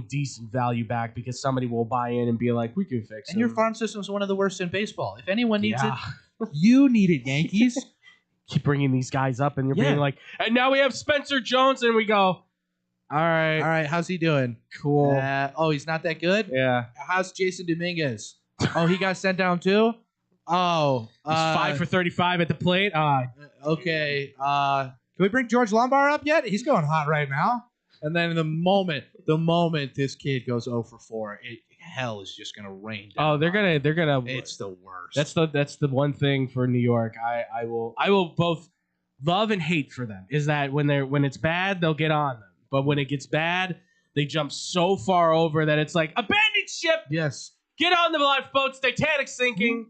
decent value back because somebody will buy in and be like, we can fix it. And your farm system is one of the worst in baseball. If anyone needs it, you need it, Yankees. Keep bringing these guys up, and you're being like, and now we have Spencer Jones, and we go, all right, how's he doing? Cool. He's not that good? Yeah. How's Jason Dominguez? Oh, he got sent down too? Oh. He's 5 for 35 at the plate. Okay. Can we bring George Lombard up yet? He's going hot right now. And then the moment this kid goes 0 for 4, hell is just gonna rain down. Oh, they're gonna. It's the worst. That's the one thing for New York. I will both love and hate for them is that when it's bad they'll get on them, but when it gets bad they jump so far over that it's like abandoned ship. Yes. Get on the lifeboats. Titanic's sinking.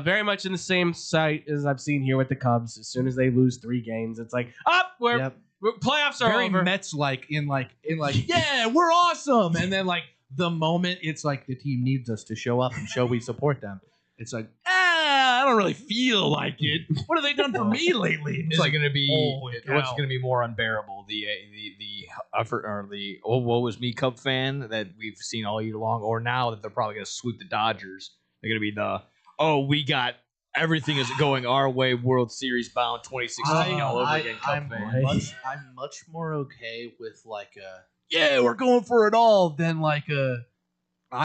Very much in the same sight as I've seen here with the Cubs. As soon as they lose 3 games, it's like we're playoffs are very over. Mets like in yeah, we're awesome. And then like the moment it's like the team needs us to show up and show we support them, it's like I don't really feel like it. What have they done for me lately? It's like going to be what's going to be more unbearable, the effort or the woe was me Cub fan that we've seen all year long, or now that they're probably going to sweep the Dodgers. They're going to be we got everything is going our way, World Series bound 2016 all over again. Cub fan. I'm much more okay with like we're going for it all than like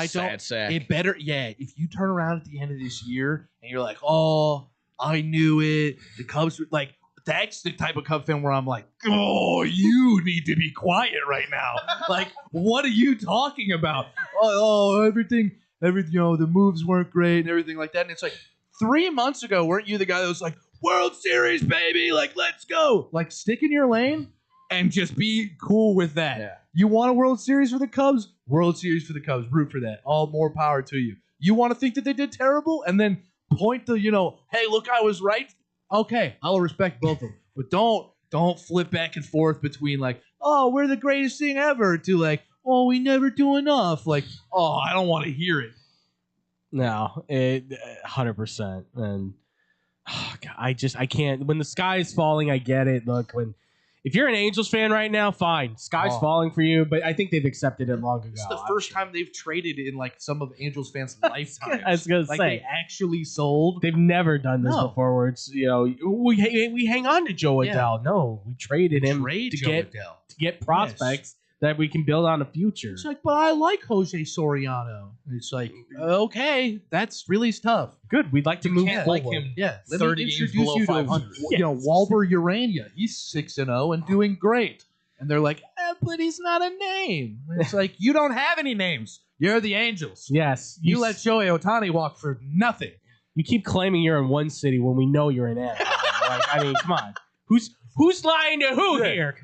sad sack. It better if you turn around at the end of this year and you're like, oh, I knew it. The Cubs like that's the type of Cub fan where I'm like, oh, you need to be quiet right now. Like, what are you talking about? Oh, everything, the moves weren't great and everything like that. And it's like 3 months ago, weren't you the guy that was like, World Series, baby, like let's go. Like stick in your lane and just be cool with that. Yeah. You want a World Series for the Cubs? World Series for the Cubs. Root for that. All more power to you. You want to think that they did terrible and then point to, hey, look, I was right. Okay, I'll respect both of them. But don't flip back and forth between like, oh, we're the greatest thing ever to like, oh, we never do enough. Like, oh, I don't want to hear it. No, 100%. And God, I can't. When the sky is falling, I get it. Look, if you're an Angels fan right now, fine. Sky's falling for you, but I think they've accepted it long ago. It's the first time they've traded in like some of Angels fans' lifetimes. I was gonna say they actually sold. They've never done this before. Where it's we hang on to Joe Adell. No, we traded him to get prospects that we can build on a future. It's like, but I like Jose Soriano. It's like, okay, that's really tough. Good, we'd like to move can't forward. like him. Yeah, let 30 me games introduce below you 500. to Walber Urania. He's 6-0 and doing great. And they're like, but he's not a name. And it's like, you don't have any names. You're the Angels. Yes, You let Shohei Ohtani walk for nothing. You keep claiming you're in one city when we know you're in Anaheim. I mean, come on. Who's lying to who here?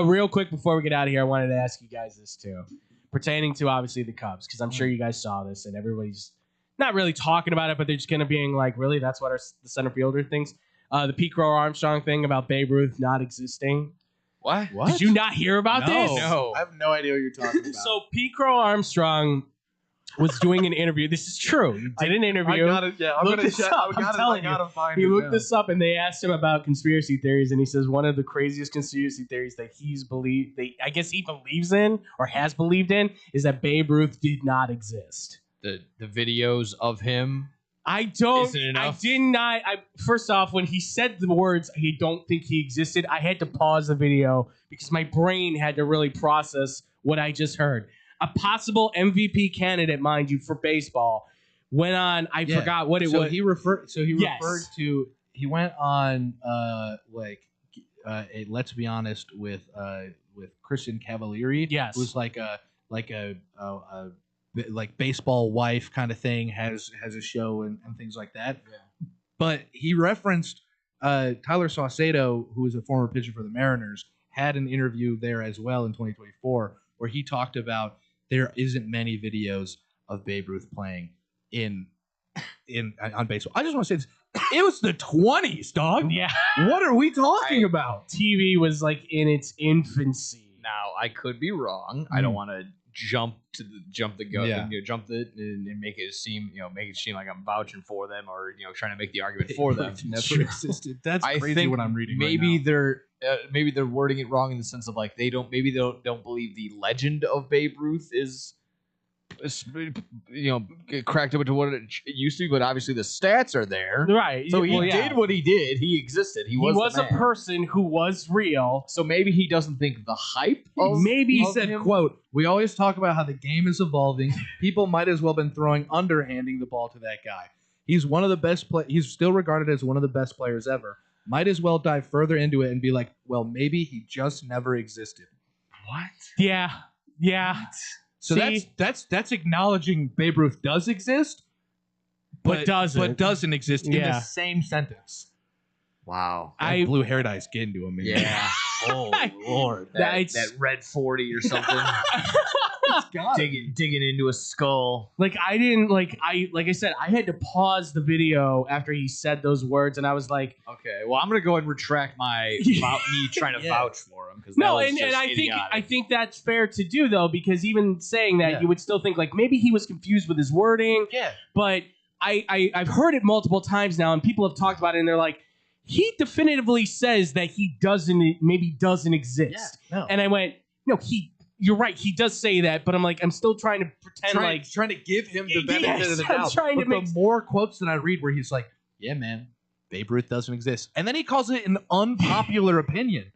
Real quick before we get out of here, I wanted to ask you guys this too, pertaining to obviously the Cubs, because I'm sure you guys saw this and everybody's not really talking about it, but they're just kind of being like, really, that's what the center fielder thinks. The Pete Crow Armstrong thing about Babe Ruth not existing. What? Did you not hear about this? No. I have no idea what you're talking about. So Pete Crow Armstrong was doing an interview. This is true. He did an interview. I got it. Yeah, I'm Look gonna this check. up. I I'm telling gotta find He it looked now. this up, and they asked him about conspiracy theories, and he says one of the craziest conspiracy theories that I guess he believes in or has believed in is that Babe Ruth did not exist. The videos of him. I don't. Isn't enough? I did not. First off, when he said the words, "I don't think he existed," I had to pause the video because my brain had to really process what I just heard. A possible MVP candidate, mind you, for baseball, went on. I forgot what it was. He referred Yes. to. He went on a Let's Be Honest with Christian Cavalieri. Yes. Who's like a baseball wife kind of thing, has a show and things like that. Yeah. But he referenced Tyler Saucedo, who is a former pitcher for the Mariners, had an interview there as well in 2024 where he talked about there isn't many videos of Babe Ruth playing on baseball. I just want to say this. It was the 20s, dog. Yeah. What are we talking about? TV was like in its infancy. Now I could be wrong. I don't want to jump the gun, Yeah. and make it seem like I'm vouching for them or trying to make the argument for them. Never existed. That's I crazy think what I'm reading. Maybe right now. they're wording it wrong in the sense of like they don't believe the legend of Babe Ruth is cracked up into what it used to be, but obviously the stats are there. Right. So he did what he did. He existed. He was a the man. person who was real. So maybe he doesn't think the hype. Maybe he said, him- quote, "We always talk about how the game is evolving. People might as well been throwing underhanding the ball to that guy. He's one of the best he's still regarded as one of the best players ever. Might as well dive further into it and be like, well, maybe he just never existed." What? Yeah. So See? that's acknowledging Babe Ruth does exist, But doesn't. exist in Yeah. the same sentence. Wow. That blue hair dye's getting to him, man. Yeah. Oh Lord. that red 40 or something. digging into a skull. Like I said, I had to pause the video after he said those words, and I was like, Okay, well I'm gonna go ahead and retract my about me trying to vouch for him because no, and I think that's fair to do though, because even saying that, you would still think like maybe he was confused with his wording. Yeah. But I've heard it multiple times now, and people have talked about it, and they're like, he definitively says that he doesn't exist. Yeah, no. And I went, no, you're right, he does say that, but I'm like, I'm still trying to pretend trying to give him the benefit Yes, of the I'm doubt. trying to But make- the more quotes that I read where he's like, "Yeah, man, Babe Ruth doesn't exist," and then he calls it an unpopular opinion.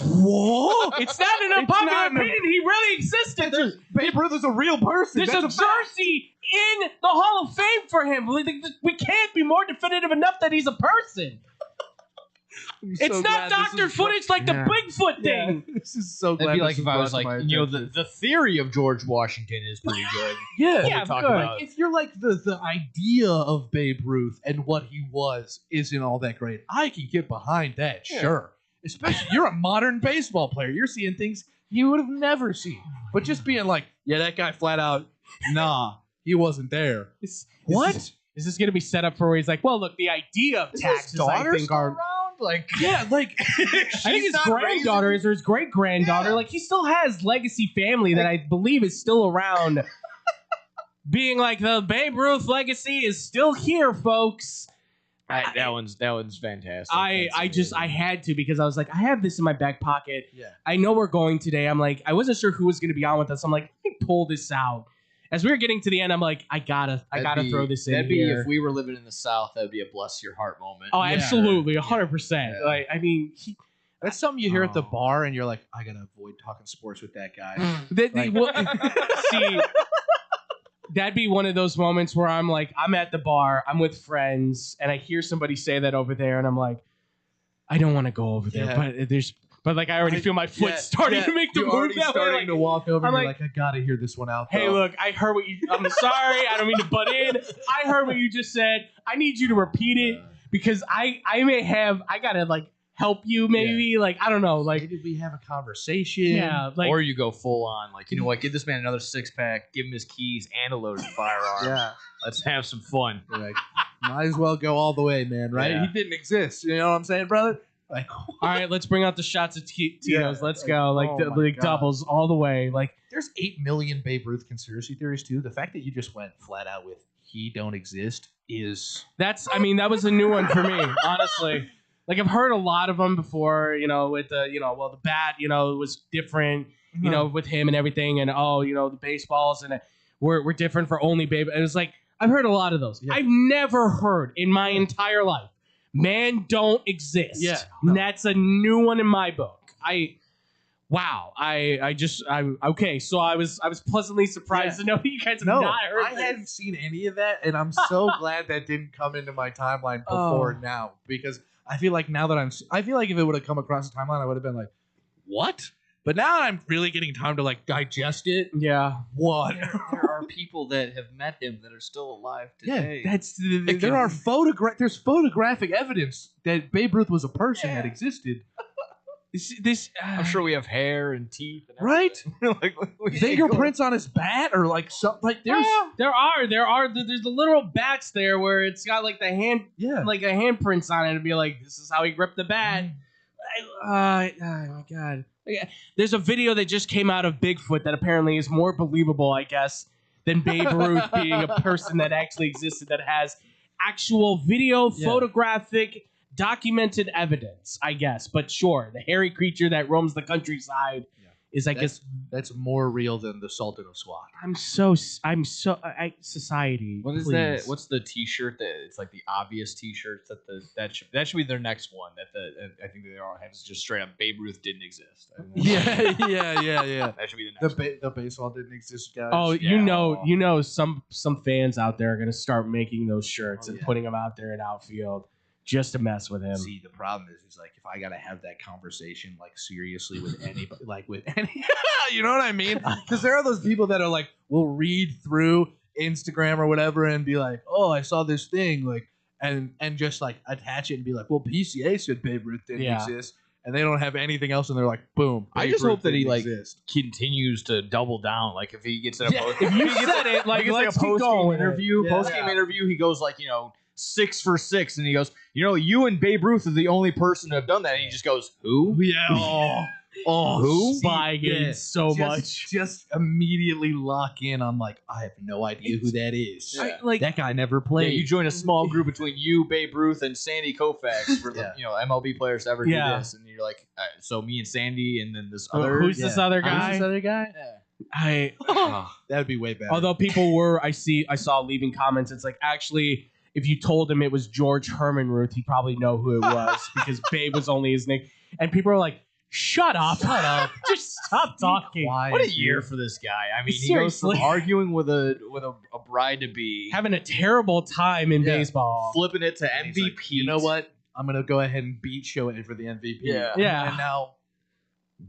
Whoa! It's not an unpopular opinion. He really existed. Babe Ruth is a real person. There's a That's fact. jersey in the Hall of Fame for him. We can't be more definitive enough that he's a person. It's not doctored footage like the Bigfoot thing. This is so glad. That'd be this like is if I was brought to like, my the theory of George Washington is pretty good. Yeah, What Yeah, we talk good. about. if you're like the idea of Babe Ruth and what he was isn't all that great, I can get behind that, sure. Especially you're a modern baseball player. You're seeing things you would have never seen. But just being like, yeah, that guy flat out, nah, he wasn't there. What? Is this going to be set up for where he's like, well, look, the idea of taxes, I think, are... around? Like, Yeah, like I think his granddaughter is, or his great-granddaughter. Like, he still has legacy family that I believe is still around. Being like, the Babe Ruth legacy is still here, folks. that one's fantastic. I had to, because I was like, I have this in my back pocket. Yeah. I know we're going today. I'm like, I wasn't sure who was going to be on with us. I'm like, let me pull this out. As we were getting to the end, I'm like, I gotta throw this in That'd be here. if we were living in the South. That'd be a bless your heart moment. Oh, absolutely, 100%. Yeah. Like, I mean, that's something you hear at the bar and you're like, I gotta avoid talking sports with that guy. see, that'd be one of those moments where I'm like, I'm at the bar, I'm with friends, and I hear somebody say that over there, and I'm like, I don't want to go over there, but like I already feel my foot starting to make the you're move already that way. starting Like, to walk over. I'm and you're like, like, I gotta hear this one out. hey, though. look, I heard what you. I'm sorry, I don't mean to butt in. I heard what you just said. I need you to repeat it because I gotta like help you maybe. Like I don't know. Like Maybe we have a conversation. yeah. Like or you go full on, like, you know what? Give this man another 6-pack, give him his keys and a loaded firearm. Yeah. Let's have some fun. You're like, might as well go all the way, man. Right? Yeah. He didn't exist. You know what I'm saying, brother? Like, all right, let's bring out the shots of Tito's. Yeah, Let's like, go. Like oh the, my like God. doubles all the way. Like there's 8 million Babe Ruth conspiracy theories too. The fact that you just went flat out with he don't exist is that's. I mean, that was a new one for me, honestly. Like I've heard a lot of them before. You know, with the well, the bat. You know, it was different. You know, with him and everything, and the baseballs and were different for only Babe. It was like I've heard a lot of those. Yeah. I've never heard in my entire life, man don't exist. Yeah, And no. that's a new one in my book. Okay. So I was pleasantly surprised to know you guys have no. not heard. I this. hadn't seen any of that, and I'm so glad that didn't come into my timeline before now, because I feel like now that I feel like if it would have come across the timeline, I would have been like, what? But now I'm really getting time to like digest it. Yeah. What? There are people that have met him that are still alive today. That's There's photographic evidence that Babe Ruth was a person that existed. this. I'm sure we have hair and teeth. And Right? like, Fingerprints on his bat, or like something like there's There's the literal bats there where it's got like the hand like a handprints on it to be like this is how he gripped the bat. Oh my god. There's a video that just came out of Bigfoot that apparently is more believable, I guess, than Babe Ruth being a person that actually existed that has actual video, photographic, documented evidence, I guess. But sure, the hairy creature that roams the countryside is, I guess, that's more real than the Sultan of Swat. society. What is please. that? What's the T-shirt that it's like the obvious T-shirts that should be their next one? I think they all have is just straight up Babe Ruth didn't exist. Yeah. That should be the next. The baseball didn't exist, guys. Oh, Yeah. some fans out there are gonna start making those shirts and putting them out there in outfield just to mess with him. See, the problem is like if I gotta have that conversation like seriously with anybody, like with any, you know what I mean? Because there are those people that are like, will read through Instagram or whatever and be like, oh, I saw this thing, like, and just like attach it and be like, well, PCA said Babe Ruth didn't exist, and they don't have anything else, and they're like, boom. I Babe just Ruth hope that he didn't like exist. continues to double down. Like if he gets in a If you said it, like, let's a keep post-game going. interview, he goes like 6 for 6, and he goes, you and Babe Ruth are the only person to have done that. And he just goes, who? Yeah. Oh, Who? Spygate so much. Just immediately lock in on like, I have no idea who that is. Like that guy never Yeah, played. you join a small group between you, Babe Ruth, and Sandy Koufax for the MLB players to ever do this, and you're like, so me and Sandy, and then this other. Who's this other guy? Who's this other guy? That would be way better. Although people were, I saw leaving comments. It's like actually, if you told him it was George Herman Ruth, he'd probably know who it was because Babe was only his nick. And people are like, "Shut up, just stop talking." What a year for this guy! I mean, he goes Seriously. from arguing with a bride to be, Having a terrible time in baseball. flipping it to And he's MVP. like, you know what? I'm gonna go ahead and beat show it for the MVP. Yeah. And now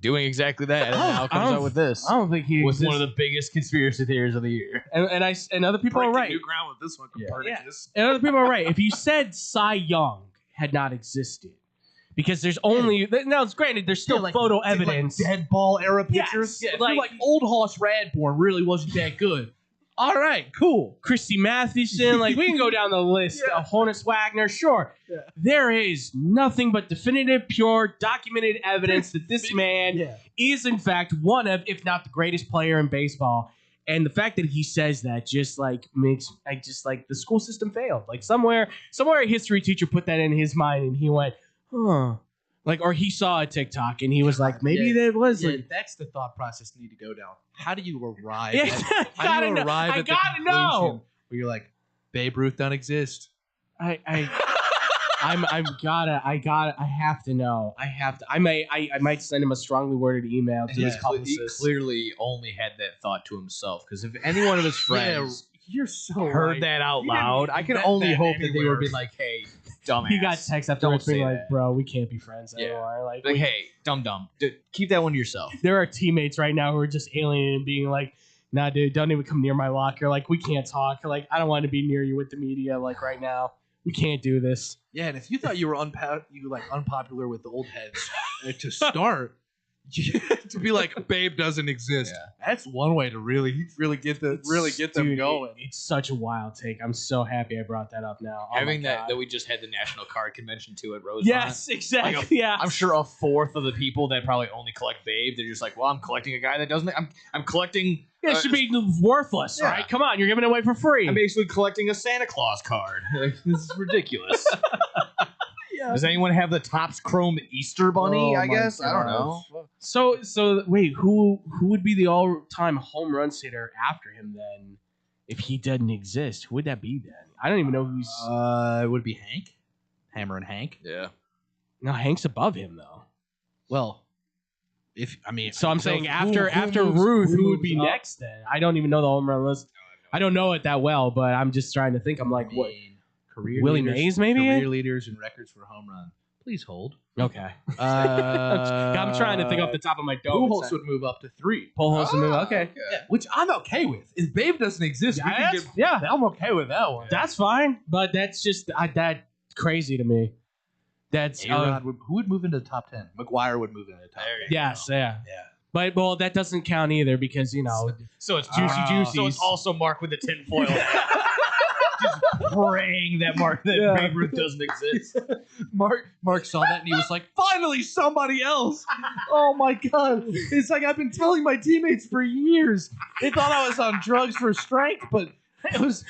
Doing exactly that, and now comes out with this. I don't think he with exists. one of the biggest conspiracy theories of the year. and other people are right. new ground with this one, Copernicus. And other people are right. If you said Cy Young had not existed, because there's only now it's granted there's still photo evidence. Like dead ball era pictures. Yes, Yeah, like, like- old Hoss Radborn really wasn't that good. All right, cool. Christy Mathewson, like we can go down the list. Honus Wagner, sure. Yeah. There is nothing but definitive, pure, documented evidence that this man is in fact one of, if not the greatest player in baseball. And the fact that he says that just like makes the school system failed. Like somewhere a history teacher put that in his mind and he went, huh. Like, or he saw a TikTok and he was like, maybe that was Yeah, like, that's the thought process you need to go down. How do you arrive? Yeah, how do gotta you know. arrive I at the gotta know. conclusion where you're like, Babe Ruth don't exist? I have to know. I might send him a strongly worded email to his He publicist. clearly only had that thought to himself, because if any one of his friends You're so heard right. that out You didn't loud, I can invent only that hope that they anywhere. would be like, "Hey, dumbass." He got text after Don't being say like, that. bro, we can't be friends Yeah. anymore. Like, Like, hey, dumb, keep that one to yourself. there are teammates right now who are just alienating and being like, nah, dude, don't even come near my locker. Like, we can't talk. Like, I don't want to be near you with the media, like, right now. We can't do this. Yeah, and if you thought you were unpopular with the old heads to start, to be like, Babe doesn't exist. Yeah. That's one way to really get them Dude, going. It's such a wild take. I'm so happy I brought that up now. Oh Having my God. that we just had the National Card Convention too at Rosemont. Yes, exactly. Like yeah. I'm sure a fourth of the people that probably only collect Babe, they're just like, well, I'm collecting a guy that doesn't. I'm collecting. It should be worthless, yeah. right? Come on, you're giving it away for free. I'm basically collecting a Santa Claus card. This is ridiculous. Does anyone have the Topps Chrome Easter Bunny? Oh I my guess I don't gosh. know. So wait, who would be the all-time home run hitter after him then? If he doesn't exist, who would that be then? I don't even know who's. It would be Hank, Hammer and Hank. Yeah. No, Hank's above him though. Well, So I'm saying who after moves- Ruth, who would moves be up? next then? I don't even know the home run list. I don't know it that well, but I'm just trying to think. I'm like, what? Career Willie leaders, Mays, maybe? Career leaders and records for home run. Please hold. Okay. Uh, I'm trying to think off the top of my dome. Pujols would move up to 3. Pujols would move. Okay. Yeah, which I'm okay with. If Babe doesn't exist, we can get, Yeah, I'm okay with that one. that's fine. But that's just that crazy to me. That's A-Rod who would move into the top 10? McGuire would move into the top 10. yes, yeah. Yeah. But well, that doesn't count either because So it's Juicy Juicies. So it's also marked with a tinfoil. Just praying that Babe Ruth doesn't exist. Mark saw that and he was like, finally somebody else. Oh my God. It's like I've been telling my teammates for years. They thought I was on drugs for strength, but it was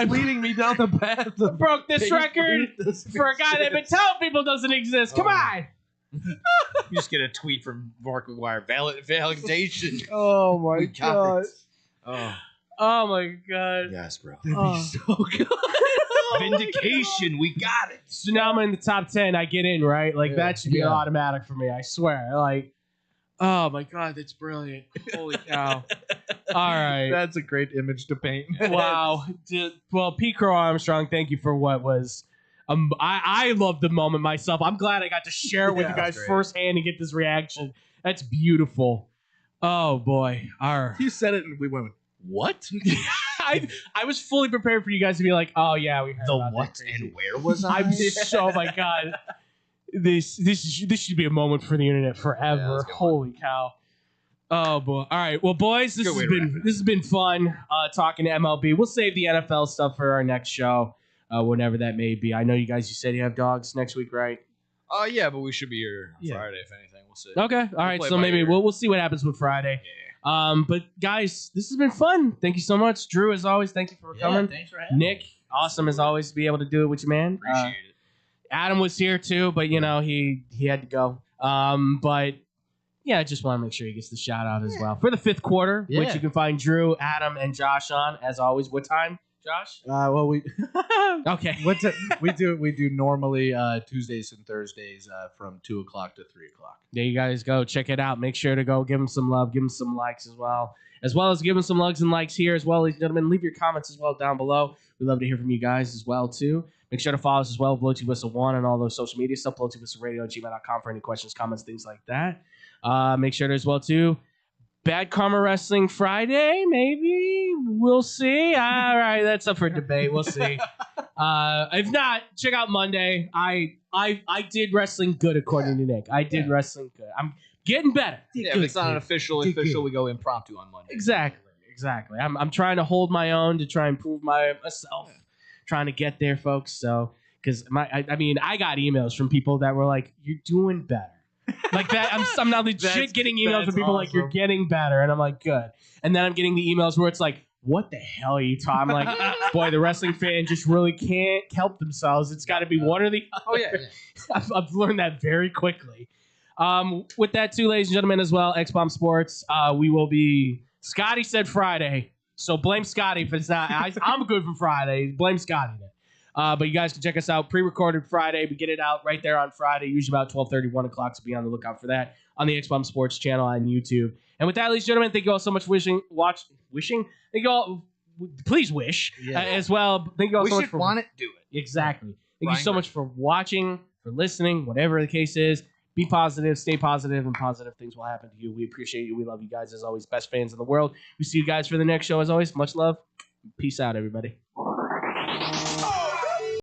leading me down the path of broke this record for a guy that been telling people doesn't exist. Come on. You just get a tweet from Mark McGuire. Validation. Oh my God. Oh my God. Yes, bro. Oh. So good. Vindication. We got it. So now I'm in the top 10. I get in, right? Like that should be Yeah. automatic for me. I swear. Like, oh my God, that's brilliant. Holy cow. All right. That's a great image to paint. Wow. Well, Pete Crow Armstrong, thank you for what was. I love the moment myself. I'm glad I got to share it with you guys firsthand and get this reaction. That's beautiful. Oh boy. You said it and we went, what? I was fully prepared for you guys to be like, oh yeah, we heard The about what that crazy. and where was I? I'm so, oh my God. This should be a moment for the internet forever. let's go on. Holy cow. Oh boy. All right. Well, boys, this has been fun talking to MLB. We'll save the NFL stuff for our next show, whenever that may be. I know you said you have dogs next week, right? Yeah, but we should be here Friday if anything. We'll see. Okay. All right. play So by maybe ear. we'll see what happens with Friday. But guys, this has been fun. Thank you so much, Drew. As always, thank you for coming. Thanks for having Nick, awesome as always to be able to do it with you, man. Appreciate it. Adam was here too, but he had to go. But yeah, I just want to make sure he gets the shout out as well for the 5th quarter, which Yeah. you can find Drew, Adam, and Josh on as always. What time, Josh? Well, we Okay. we do normally Tuesdays and Thursdays from 2 o'clock to 3 o'clock. There you guys go. Check it out. Make sure to go give him some love, give him some likes as well as give him some loves and likes here as well, ladies and gentlemen. Leave your comments as well down below. We'd love to hear from you guys as well too. Make sure to follow us as well, Blow T Whistle 1 and all those social media stuff, blowtwhistleradio@gmail.com for any questions, comments, things like that. Make sure to as well too. Bad Karma Wrestling Friday, maybe. We'll see. All right, that's up for debate. We'll see. If not, check out Monday. I did wrestling good according to Nick. I did wrestling good. I'm getting better. Yeah, if it's not an official, we go impromptu on Monday. Exactly. I'm trying to hold my own to try and prove myself. Trying to get there, folks. So, because I got emails from people that were like, "You're doing better." Like that. I'm not legit getting emails from people like, "You're getting better," and I'm like, "Good." And then I'm getting the emails where it's like, "What the hell are you talking?" I'm like, "Boy, the wrestling fan just really can't help themselves. It's got to be one or the other." Oh yeah. I've learned that very quickly. With that too, ladies and gentlemen, as well, X-Bomb Sports. We will be. Scotty said Friday, so blame Scotty if it's not. I'm good for Friday. Blame Scotty then. But you guys can check us out pre-recorded Friday. We get it out right there on Friday, usually about 12:30, 1 o'clock. So be on the lookout for that on the X-Bomb Sports channel on YouTube. And with that, ladies and gentlemen, thank you all so much for wishing. Thank you all. Please wish as well. Thank you all so much for want it, do it. Exactly. Thank you so much for watching, for listening, whatever the case is. Be positive, stay positive, and positive things will happen to you. We appreciate you. We love you guys as always. Best fans in the world. We see you guys for the next show as always. Much love. Peace out, everybody.